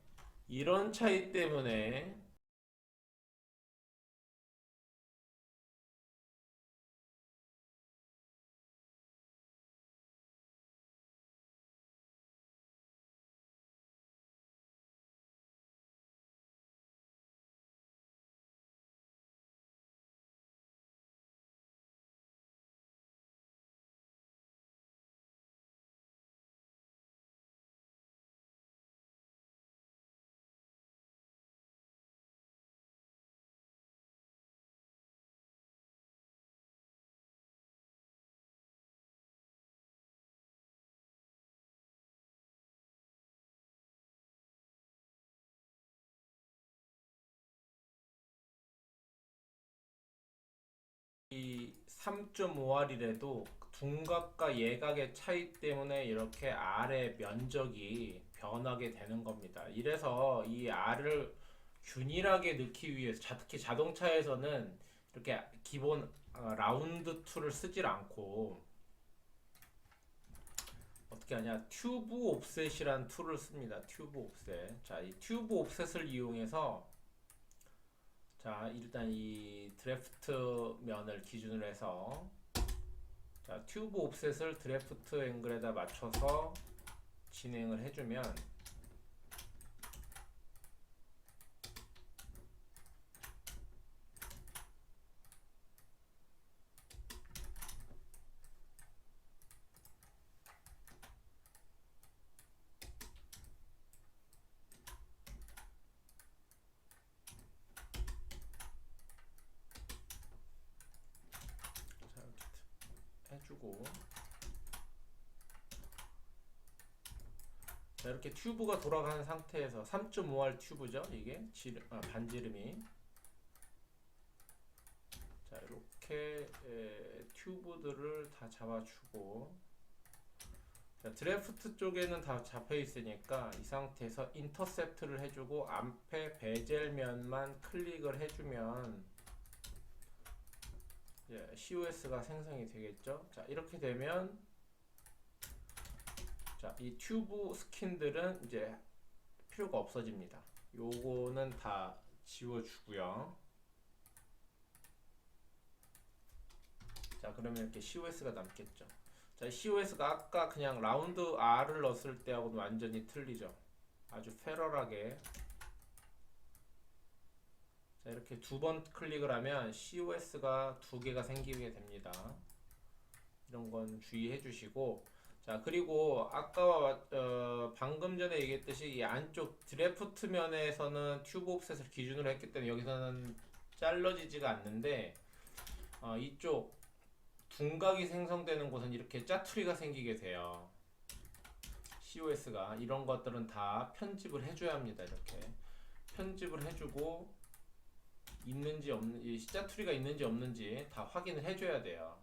이 3.5R이라도 둔각과 예각의 차이 때문에 이렇게 R의 면적이 변하게 되는 겁니다. 이래서 이 R을 균일하게 넣기 위해서 특히 자동차에서는 이렇게 기본 라운드 툴을 쓰질 않고 어떻게 하냐 튜브 옵셋이란 툴을 씁니다. 튜브 옵셋. 자, 이 튜브 옵셋을 이용해서 자 일단 이 드래프트 면을 기준으로 해서 자, 튜브 옵셋을 드래프트 앵글에다 맞춰서 진행을 해주면 자, 이렇게 해주고 자, 이렇게 튜브가 돌아가는 상태에서 3.5R 튜브죠. 이게 반지름이 자, 이렇게 튜브들을 다 잡아주고 자, 드래프트 쪽에는 다 잡혀 있으니까 이 상태에서 인터셉트를 해주고 앞에 베젤면만 클릭을 해주면 COS가 생성이 되겠죠. 자, 이렇게 되면 자, 이 튜브 스킨들은 이제 필요가 없어집니다. 요거는 다 지워주고요. 자, 그러면 이렇게 COS가 남겠죠. 자, COS가 아까 그냥 라운드 R을 넣었을 때하고는 완전히 틀리죠. 아주 패럴하게. 자, 이렇게 두 번 클릭을 하면 COS가 두 개가 생기게 됩니다. 이런 건 주의해 주시고 자, 그리고 아까 방금 전에 얘기했듯이 이 안쪽 드래프트 면에서는 튜브 옵셋을 기준으로 했기 때문에 여기서는 잘라지지가 않는데 이쪽 둔각이 생성되는 곳은 이렇게 짜투리가 생기게 돼요. COS가 이런 것들은 다 편집을 해줘야 합니다. 이렇게 편집을 해주고 있는지 없는지 짜투리가 있는지 없는지 다 확인을 해줘야 돼요.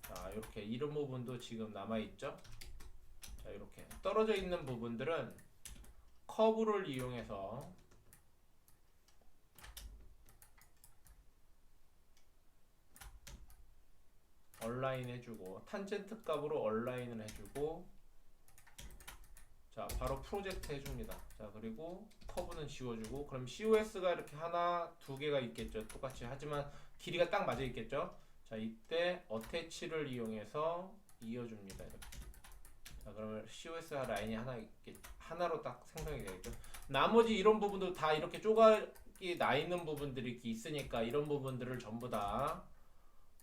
자, 이렇게 이런 부분도 지금 남아있죠. 자, 이렇게 떨어져 있는 부분들은 커브를 이용해서 얼라인 해주고 탄젠트 값으로 얼라인을 해주고 자, 바로 프로젝트 해줍니다. 자, 그리고 커브는 지워주고 그럼 COS가 이렇게 하나 두 개가 있겠죠. 똑같이 하지만 길이가 딱 맞아 있겠죠. 자, 이때 어태치를 이용해서 이어줍니다. 이렇게. 자, 그러면 COS 라인이 하나로 딱 생성이 되겠죠. 나머지 이런 부분도 다 이렇게 조각이 나 있는 부분들이 이렇게 있으니까 이런 부분들을 전부 다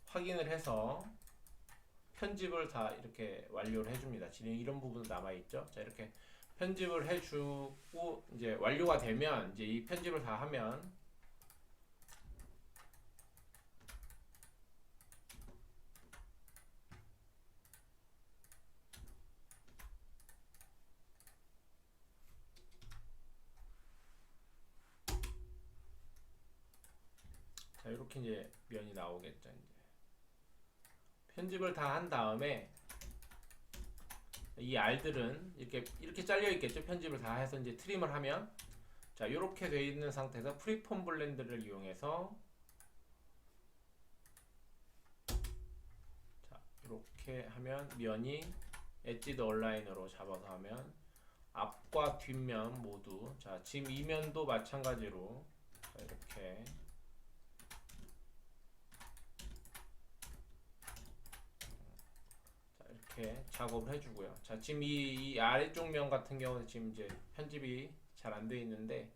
확인을 해서 편집을 다 이렇게 완료를 해줍니다. 지금 이런 부분도 남아있죠. 자, 이렇게 편집을 해주고 이제 완료가 되면 이제 이 편집을 다 하면 자, 이렇게 이제 면이 나오겠죠. 이제 편집을 다 한 다음에 이 알들은 이렇게 잘려 있겠죠. 편집을 다 해서 이제 트림을 하면 자, 이렇게 돼 있는 상태에서 프리폼 블렌드를 이용해서 자, 이렇게 하면 면이 엣지드 얼라인으로 잡아서 하면 앞과 뒷면 모두 자, 지금 이 면도 마찬가지로 자, 이렇게 작업을 해주고요. 자, 지금 이 아래쪽 면 같은 경우는 지금 이제 편집이 잘 안 돼 있는데,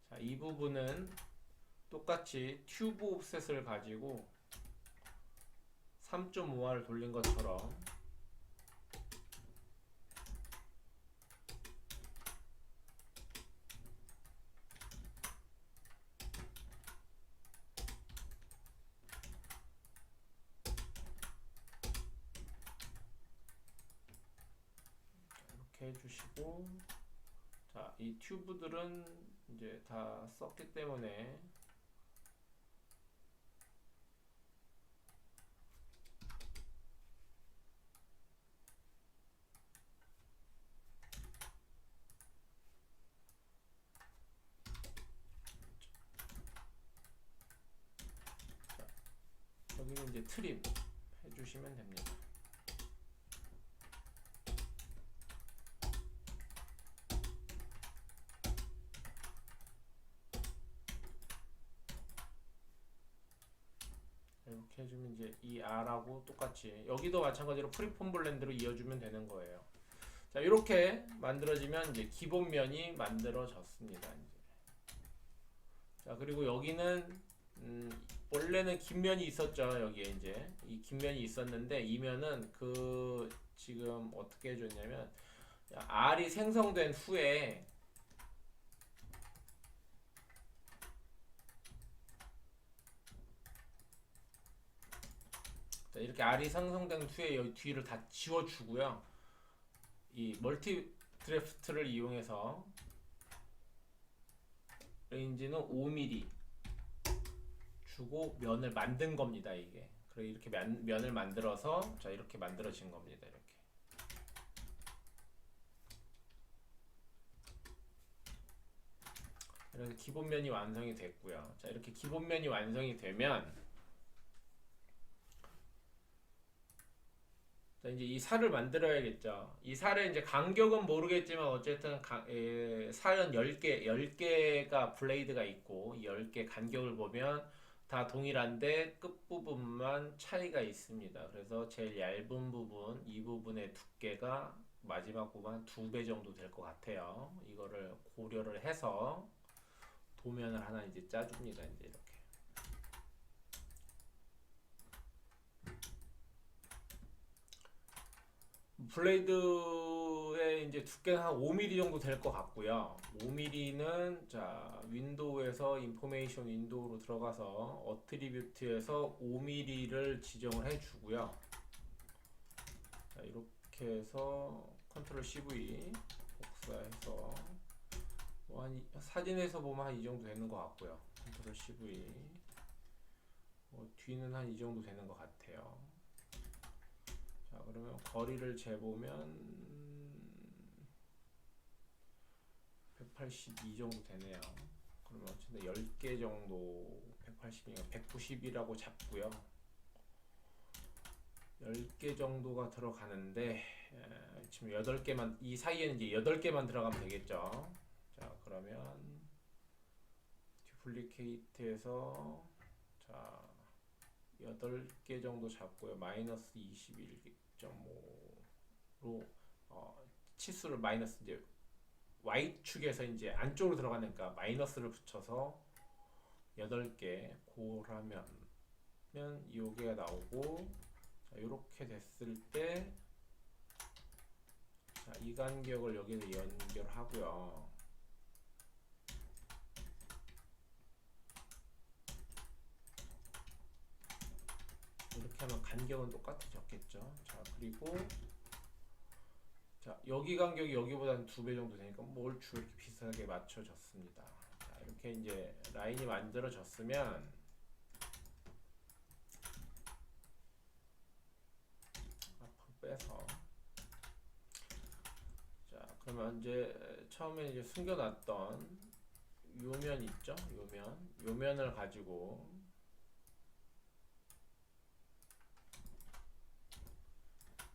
자, 이 부분은 똑같이 튜브 옵셋을 가지고 3.5R을 돌린 것처럼 이렇게 해주시고, 자, 이 튜브들은 이제 다 썼기 때문에 자, 여기는 이제 트림 해주시면 됩니다. 이렇게 이렇게 해주면 이제 이 R하고 똑같이 여기도 마찬가지로 프리폼 블렌드로 이어주면 되는 거예요. 자, 이렇게 만들어지면 이제 기본면이 만들어졌습니다. 이제. 자, 그리고 여기는 원래는 긴 면이 있었죠. 여기에 이제 이 긴 면이 있었는데 이 면은 그 지금 어떻게 해줬냐면 R이 생성된 후에 자, 이렇게 R이 생성된 후에 여기 뒤를 다 지워주고요. 이 멀티 드래프트를 이용해서 레인지는 5mm 주고 면을 만든 겁니다. 이게 그리고 이렇게 면을 만들어서 자 이렇게 만들어진 겁니다. 이렇게 그래서 기본면이 완성이 됐고요. 자 이렇게 기본면이 완성이 되면 자 이제 이 살을 만들어야겠죠. 이 살의 이제 간격은 모르겠지만 어쨌든 살은 10개가 블레이드가 있고 10개 간격을 보면 다 동일한데 끝부분만 차이가 있습니다. 그래서 제일 얇은 부분, 이 부분의 두께가 마지막 부분 한 2배 정도 될 것 같아요. 이거를 고려를 해서 도면을 하나 이제 짜줍니다. 이제 이렇게. 블레이드의 이제 두께는 한 5mm 정도 될 것 같고요. 5mm는 자 윈도우에서 인포메이션 윈도우로 들어가서 어트리뷰트에서 5mm를 지정을 해주고요. 자 이렇게 해서 컨트롤 CV 복사해서 뭐 사진에서 보면 한 이 정도 되는 것 같고요. 컨트롤 CV 뒤는 한 이 정도 되는 것 같아요. 자 그러면 거리를 재보면 182 정도 되네요. 그러면 어쨌든 10개 정도 180이니까 190이라고 잡고요. 10개 정도가 들어가는데 지금 8개만 이 사이에는 이제 8개만 들어가면 되겠죠. 자 그러면 듀플리케이트에서 자 8개 정도 잡고요. 마이너스 21.5로 치수를 마이너스 이제 Y축에서 이제 안쪽으로 들어가니까 마이너스를 붙여서 8개 고라면 요게가 나오고 자, 이렇게 됐을 때 자, 이 간격을 여기서 연결하고요. 이렇게 하면 간격은 똑같아졌겠죠. 자 그리고 자 여기 간격이 여기보다 한 2배 정도 되니까 몰추 이렇게 비슷하게 맞춰졌습니다. 자 이렇게 이제 라인이 만들어졌으면 앞으로 빼서 자 그러면 이제 처음에 이제 숨겨놨던 요면 있죠? 요면을 가지고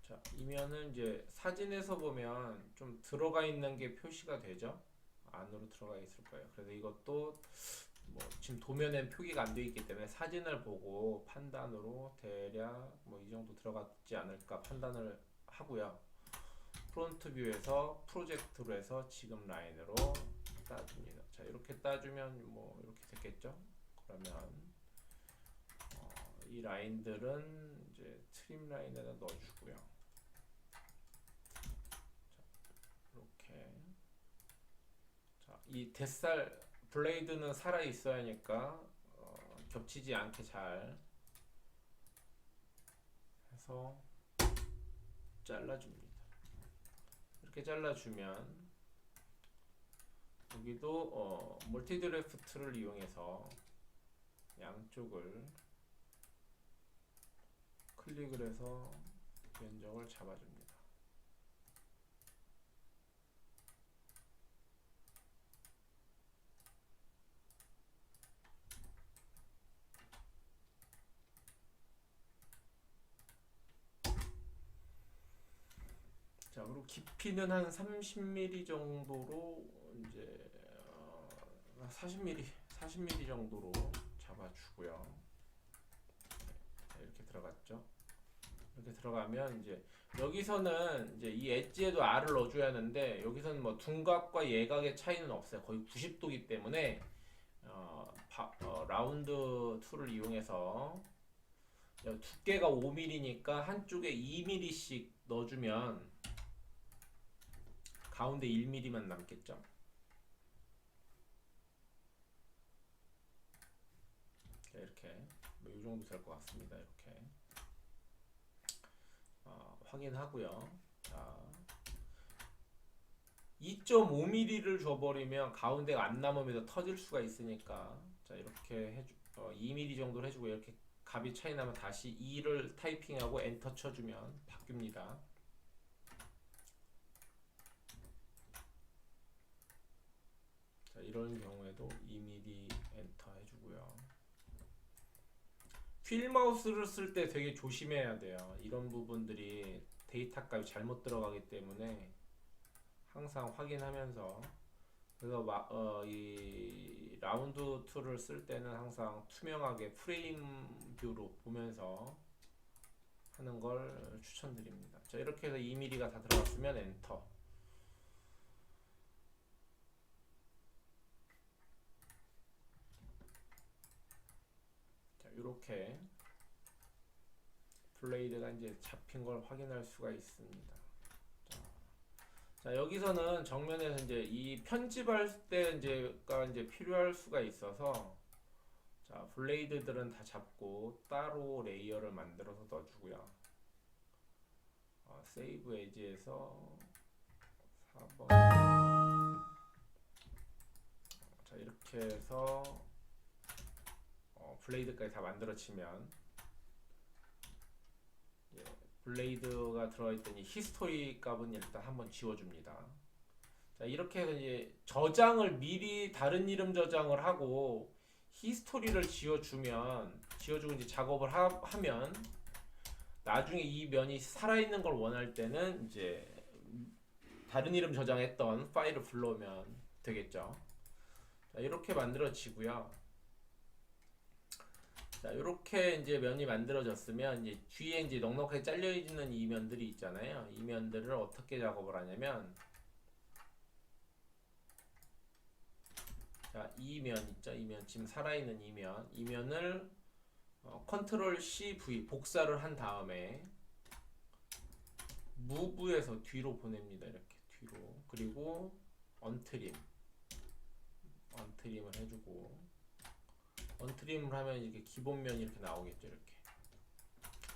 자, 이 면은 이제 사진에서 보면 좀 들어가 있는 게 표시가 되죠? 안으로 들어가 있을 거예요. 그래서 이것도 뭐 지금 도면엔 표기가 안 되어 있기 때문에 사진을 보고 판단으로 대략 뭐 이 정도 들어갔지 않을까 판단을 하고요. 프론트 뷰에서 프로젝트로 해서 지금 라인으로 따줍니다. 자, 이렇게 따주면 뭐 이렇게 됐겠죠? 그러면 이 라인들은 이제 트림 라인에다 넣어주고요. 이 뱃살 블레이드는 살아 있어야 하니까 겹치지 않게 잘 해서 잘라줍니다. 이렇게 잘라주면 여기도 멀티 드래프트를 이용해서 양쪽을 클릭을 해서 면적을 잡아줍니다. 자, 그리고 깊이는 한 30mm 정도로 이제 40mm 정도로 잡아주고요. 들어갔죠. 이렇게 들어가면 이제 여기서는 이제 이 엣지에도 R을 넣어줘야 하는데 여기서는 뭐 둔각과 예각의 차이는 없어요. 거의 90도기 때문에 라운드 툴을 이용해서 두께가 5mm니까 한쪽에 2mm씩 넣어주면 가운데 1mm만 남겠죠. 이렇게 뭐 이 정도 될 것 같습니다. 이렇게 확인하고요. 자, 2.5mm를 줘버리면 가운데가 안 남으면서 터질 수가 있으니까 자 이렇게 2mm 정도를 해주고 이렇게 값이 차이 나면 다시 2를 타이핑하고 엔터 쳐주면 바뀝니다. 자 이런 경우에도 2mm 엔터 해주고요. 휠 마우스를 쓸 때 되게 조심해야 돼요. 이런 부분들이 데이터 값이 잘못 들어가기 때문에 항상 확인하면서 그래서 이 라운드 툴을 쓸 때는 항상 투명하게 프레임 뷰로 보면서 하는 걸 추천드립니다. 자 이렇게 해서 2mm가 다 들어갔으면 엔터. 자 이렇게 블레이드가 이제 잡힌 걸 확인할 수가 있습니다. 자 여기서는 정면에서 이제 이 편집할 때 이제 필요할 수가 있어서 자 블레이드들은 다 잡고 따로 레이어를 만들어서 넣어주고요. 세이브 에지에서 4번 자 이렇게 해서 블레이드까지 다 만들어지면 블레이드가 들어있던 이 히스토리 값은 일단 한번 지워줍니다. 자 이렇게 해서 이제 저장을 미리 다른 이름 저장을 하고 히스토리를 지워주고 이제 작업을 하면 나중에 이 면이 살아있는 걸 원할 때는 이제 다른 이름 저장했던 파일을 불러오면 되겠죠. 자 이렇게 만들어지고요. 자, 이렇게 이제 면이 만들어졌으면 이제 뒤에 이제 넉넉하게 잘려 있는 이 면들이 있잖아요. 이 면들을 어떻게 작업을 하냐면, 자, 이 면 있죠. 이 면 지금 살아있는 이 면을 컨트롤 C V 복사를 한 다음에 무브에서 뒤로 보냅니다. 이렇게 뒤로. 그리고 언트림을 해주고. 언트림을 하면 이렇게 기본면이 이렇게 나오겠죠. 이렇게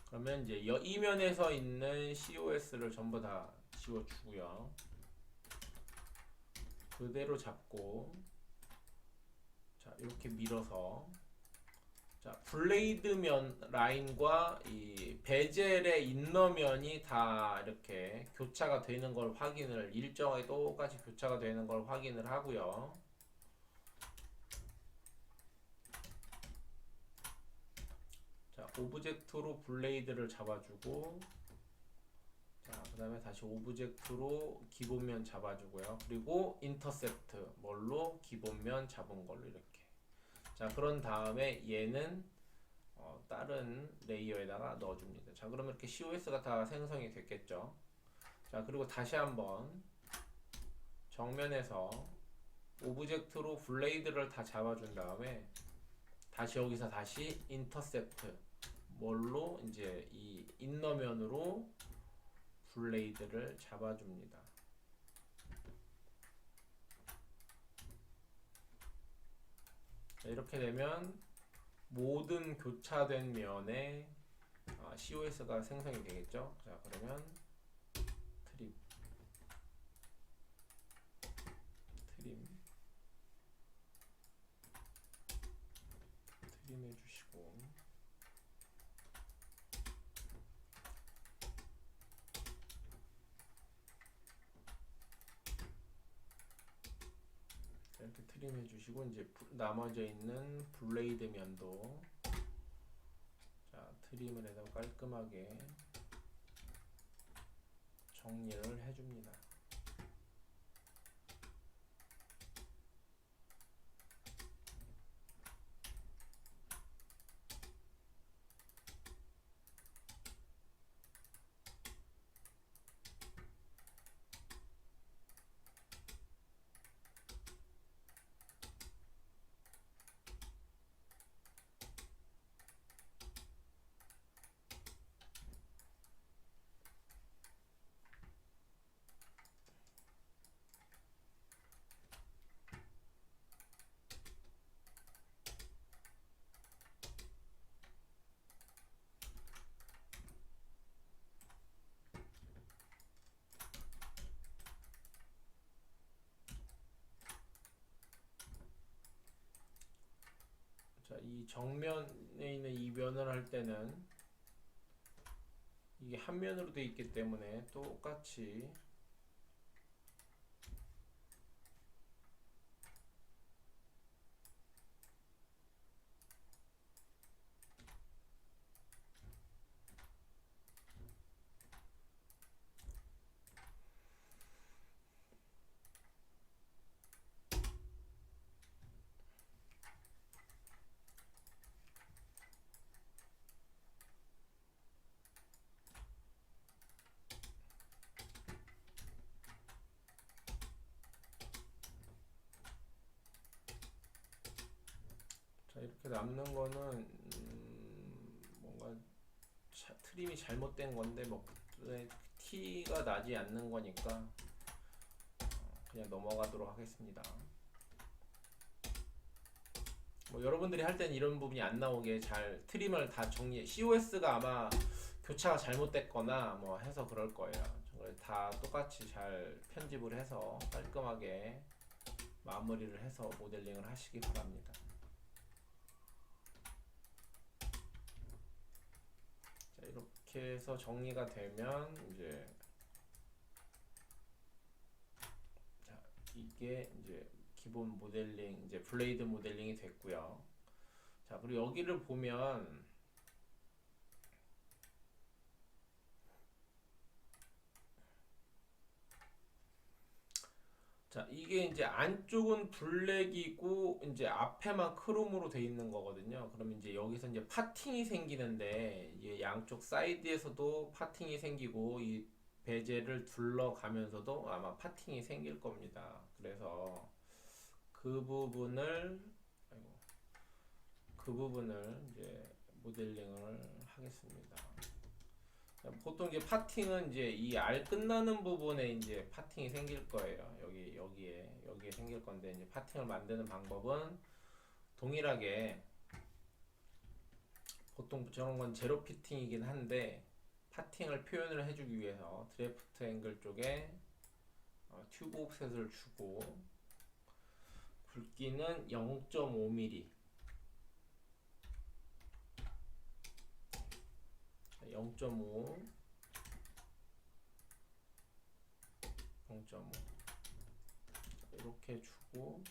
그러면 이제 이 면에서 있는 COS를 전부 다 지워주고요. 그대로 잡고 자 이렇게 밀어서 자 블레이드 면 라인과 이 베젤의 인너면이 다 이렇게 교차가 되는 걸 확인을 일정하게 똑같이 교차가 되는 걸 확인을 하고요. 오브젝트로 블레이드를 잡아주고 자 그 다음에 다시 오브젝트로 기본면 잡아주고요. 그리고 인터셉트 뭘로 기본면 잡은 걸로 이렇게 자 그런 다음에 얘는 다른 레이어에다가 넣어줍니다. 자 그러면 이렇게 COS가 다 생성이 됐겠죠. 자 그리고 다시 한번 정면에서 오브젝트로 블레이드를 다 잡아준 다음에 다시 여기서 다시 인터셉트 뭘로 이제 이 인너면으로 블레이드를 잡아줍니다. 자, 이렇게 되면 모든 교차된 면에 COS가 생성이 되겠죠. 자 그러면 트림 해주시고 이렇게 트림 해주시고 이제 나머져 있는 블레이드 면도 자 트림을 해서 깔끔하게 정리를 해줍니다. 이 정면에 있는 이 면을 할 때는 이게 한 면으로 되어 있기 때문에 똑같이 자 이렇게 남는 거는 뭔가 트림이 잘못된 건데 뭐 티가 나지 않는 거니까 그냥 넘어가도록 하겠습니다. 뭐 여러분들이 할 때는 이런 부분이 안 나오게 잘 트림을 다 정리. COS가 아마 교차가 잘못됐거나 뭐 해서 그럴 거예요. 다 똑같이 잘 편집을 해서 깔끔하게 마무리를 해서 모델링을 하시기 바랍니다. 자, 이렇게 해서 정리가 되면 이제 자, 이게 이제 기본 모델링 이제 블레이드 모델링이 됐고요. 자, 그리고 여기를 보면 자, 이게 이제 안쪽은 블랙이고 이제 앞에만 크롬으로 돼 있는 거거든요. 그럼 이제 여기서 이제 파팅이 생기는데 이게 양쪽 사이드에서도 파팅이 생기고 이 베젤을 둘러가면서도 아마 파팅이 생길 겁니다. 그래서 그 부분을 아이고, 그 부분을 이제 모델링을 하겠습니다. 보통 이제 파팅은 이제 이 알 끝나는 부분에 이제 파팅이 생길 거예요. 여기에 생길 건데 이제 파팅을 만드는 방법은 동일하게 보통 저런 건 제로 피팅이긴 한데 파팅을 표현을 해주기 위해서 드래프트 앵글 쪽에 튜브 옵셋을 주고 굵기는 0.5mm 0.5 이렇게 주고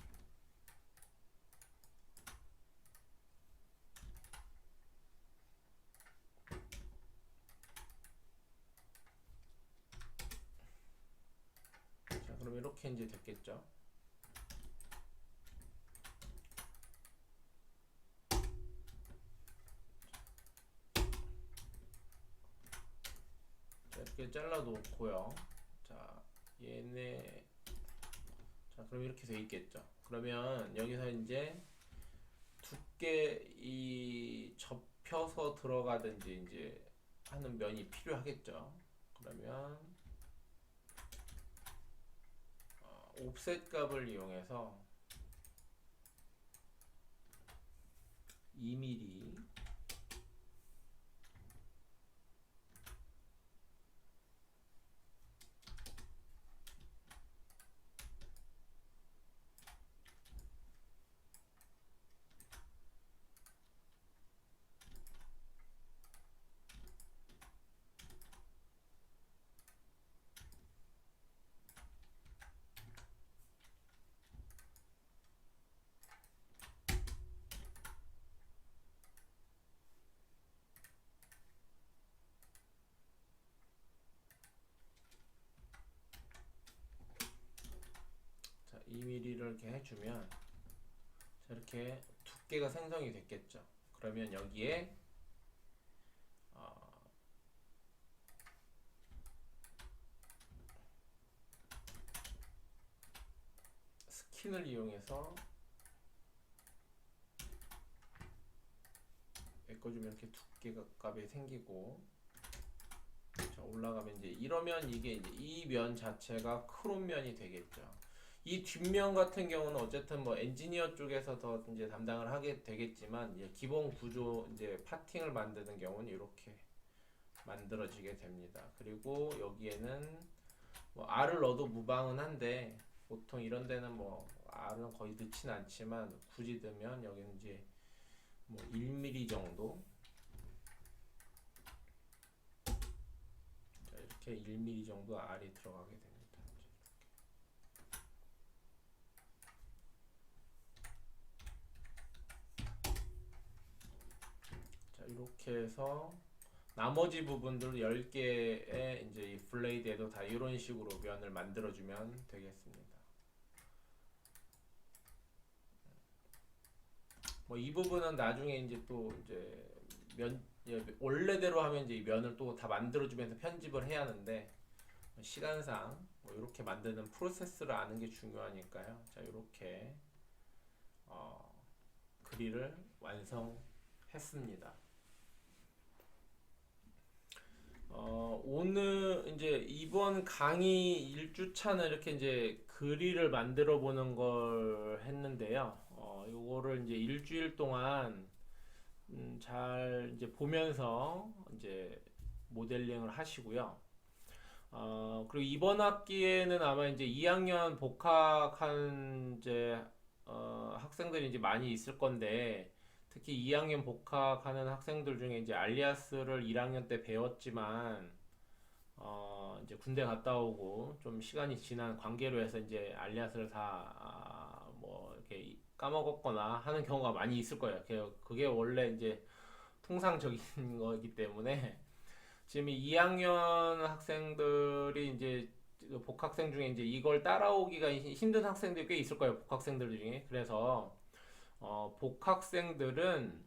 자 그럼 이렇게 이제 됐겠죠. 자, 이렇게 잘라 놓고요. 자 얘네 자 그럼 이렇게 돼 있겠죠. 그러면 여기서 이제 두께 이 접혀서 들어가든지 이제 하는 면이 필요하겠죠. 그러면 옵셋 값을 이용해서 2mm 자 2mm를 이렇게 해주면 자, 이렇게 두께가 생성이 됐겠죠. 그러면 여기에 스킨을 이용해서 메꿔주면 이렇게 두께가 값이 생기고 자, 올라가면 이제 이러면 이게 이제 이 면 자체가 크롬 면이 되겠죠. 이 뒷면 같은 경우는 어쨌든 뭐 엔지니어 쪽에서 더 이제 담당을 하게 되겠지만 이제 기본 구조 이제 파팅을 만드는 경우는 이렇게 만들어지게 됩니다. 그리고 여기에는 뭐 R을 넣어도 무방은 한데 보통 이런 데는 뭐 R은 거의 넣진 않지만 굳이 넣으면 여기는 이제 뭐 1mm 정도. 자, 이렇게 1mm 정도 알이 들어가게 됩니다. 자, 이렇게 해서 나머지 부분들 10개의 이제 이 블레이드에도 다 이런 식으로 면을 만들어주면 되겠습니다. 뭐 이 부분은 나중에 이제 또 이제 원래대로 하면 이제 이 면을 또 다 만들어주면서 편집을 해야 하는데 시간상 뭐 이렇게 만드는 프로세스를 아는 게 중요하니까요. 자, 이렇게 그릴을 완성했습니다. 오늘 이제 이번 강의 1주차는 이렇게 이제 그릴을 만들어 보는 걸 했는데요. 요거를 이제 일주일 동안 잘 이제 보면서 이제 모델링을 하시고요. 그리고 이번 학기에는 아마 이제 2학년 복학한 이제 학생들이 이제 많이 있을 건데, 특히 2학년 복학하는 학생들 중에 이제 알리아스를 1학년 때 배웠지만 이제 군대 갔다 오고 좀 시간이 지난 관계로 해서 이제 알리아스를 다 뭐 이렇게 까먹었거나 하는 경우가 많이 있을 거예요. 그게 원래 이제 통상적인 거기 때문에 지금 2학년 학생들이 이제 복학생 중에 이제 이걸 따라오기가 힘든 학생들이 꽤 있을 거예요. 복학생들 중에. 그래서 복학생들은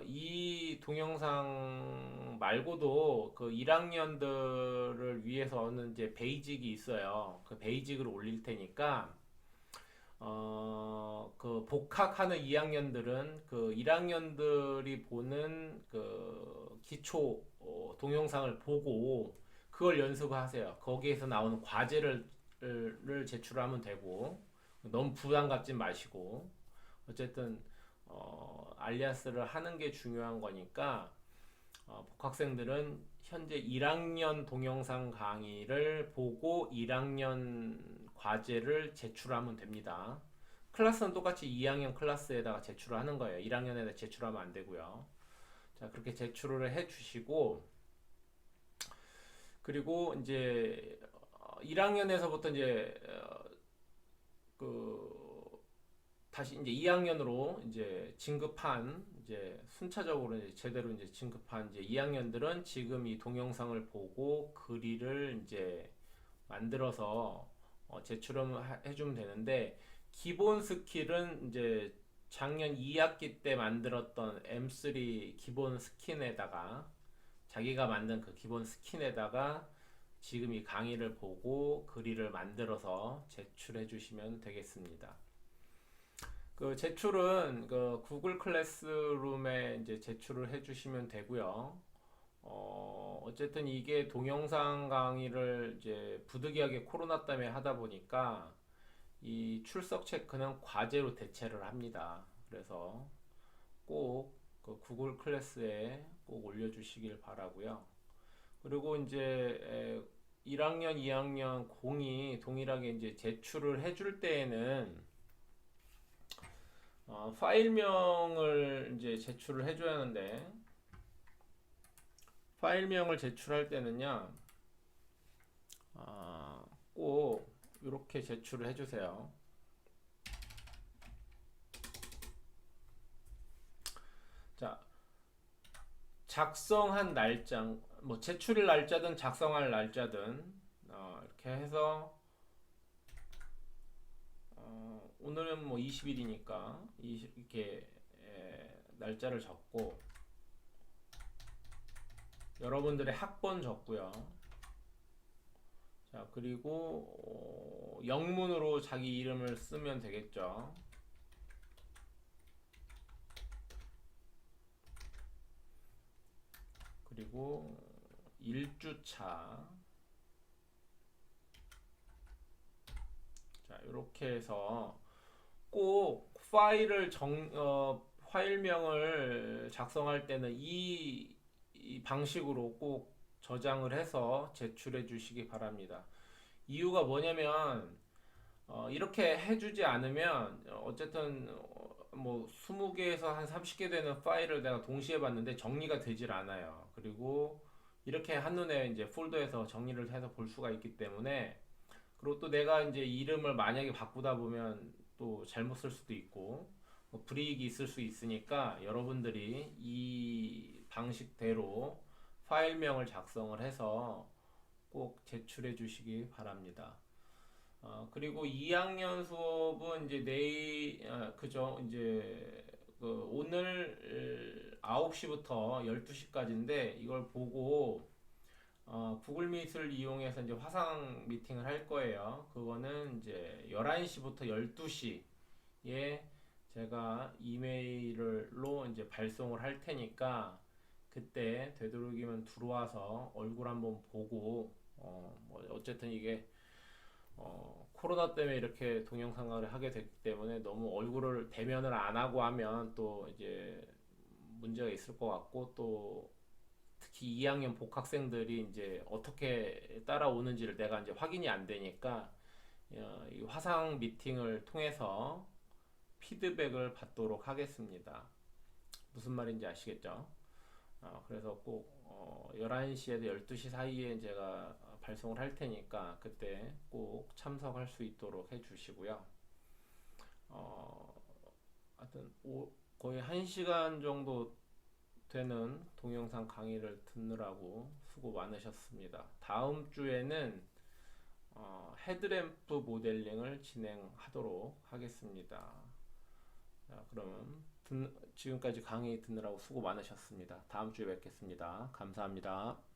이 동영상 말고도 그 1학년들을 위해서는 이제 베이직이 있어요. 그 베이직을 올릴 테니까 그 복학하는 2학년들은 그 1학년들이 보는 그 기초 동영상을 보고 그걸 연습하세요. 거기에서 나오는 과제를 제출하면 되고, 너무 부담 갖지 마시고, 어쨌든 알리아스를 하는 게 중요한 거니까 복학생들은 현재 1학년 동영상 강의를 보고 1학년 과제를 제출하면 됩니다. 클래스는 똑같이 2학년 클래스에다가 제출을 하는 거예요. 1학년에다 제출하면 안 되고요. 자, 그렇게 제출을 해 주시고, 그리고 이제 1학년에서부터 이제 다시 이제 2학년으로 이제 진급한, 이제 순차적으로 이제 제대로 이제 진급한 이제 2학년들은 지금 이 동영상을 보고 그릴을 이제 만들어서 제출을 해주면 되는데, 기본 스킬은 이제 작년 2학기 때 만들었던 M3 기본 스킨에다가, 자기가 만든 그 기본 스킨에다가 지금 이 강의를 보고 그릴을 만들어서 제출해 주시면 되겠습니다. 그 제출은 그 구글 클래스룸에 이제 제출을 해 주시면 되고요. 어쨌든 이게 동영상 강의를 이제 부득이하게 코로나 때문에 하다 보니까 이 출석 체크는 과제로 대체를 합니다. 그래서 꼭 그 구글 클래스에 꼭 올려주시길 바라고요. 그리고 이제 1학년, 2학년 공이 동일하게 이제 제출을 해줄 때에는 파일명을 이제 제출을 해줘야 하는데, 파일명을 제출할 때는요, 꼭 이렇게 제출을 해주세요. 자, 작성한 날짜, 뭐 제출일 날짜든 작성할 날짜든 이렇게 해서 오늘은 뭐 20일이니까 이렇게 날짜를 적고, 여러분들의 학번 적고요. 자, 그리고 영문으로 자기 이름을 쓰면 되겠죠. 그리고 1주차, 자, 이렇게 해서 꼭 파일명을 작성할 때는 이 방식으로 꼭 저장을 해서 제출해 주시기 바랍니다. 이유가 뭐냐면 이렇게 해주지 않으면 어쨌든 뭐 20개에서 한 30개 되는 파일을 내가 동시에 봤는데 정리가 되질 않아요. 그리고 이렇게 한눈에 이제 폴더에서 정리를 해서 볼 수가 있기 때문에, 그리고 또 내가 이제 이름을 만약에 바꾸다 보면 또 잘못 쓸 수도 있고 뭐 불이익이 있을 수 있으니까, 여러분들이 이 방식대로 파일명을 작성을 해서 꼭 제출해 주시기 바랍니다. 그리고 2학년 수업은 이제 그죠? 이제 오늘 9시부터 12시까지인데, 이걸 보고 구글 미트를 이용해서 이제 화상 미팅을 할 거예요. 그거는 이제 11시부터 12시에 제가 이메일로 이제 발송을 할 테니까, 그때 되도록이면 들어와서 얼굴 한번 보고, 뭐 어쨌든 이게 코로나 때문에 이렇게 동영상을 하게 됐기 때문에, 너무 얼굴을 대면을 안 하고 하면 또 이제 문제가 있을 것 같고, 또 특히 2학년 복학생들이 이제 어떻게 따라오는지를 내가 이제 확인이 안 되니까, 이 화상 미팅을 통해서 피드백을 받도록 하겠습니다. 무슨 말인지 아시겠죠? 그래서 꼭 11시에서 12시 사이에 제가 발송을 할 테니까, 그때 꼭 참석할 수 있도록 해 주시고요. 하여튼 거의 1시간 정도 되는 동영상 강의를 듣느라고 수고 많으셨습니다. 다음 주에는 헤드램프 모델링을 진행하도록 하겠습니다. 자, 그러면 지금까지 강의 듣느라고 수고 많으셨습니다. 다음 주에 뵙겠습니다. 감사합니다.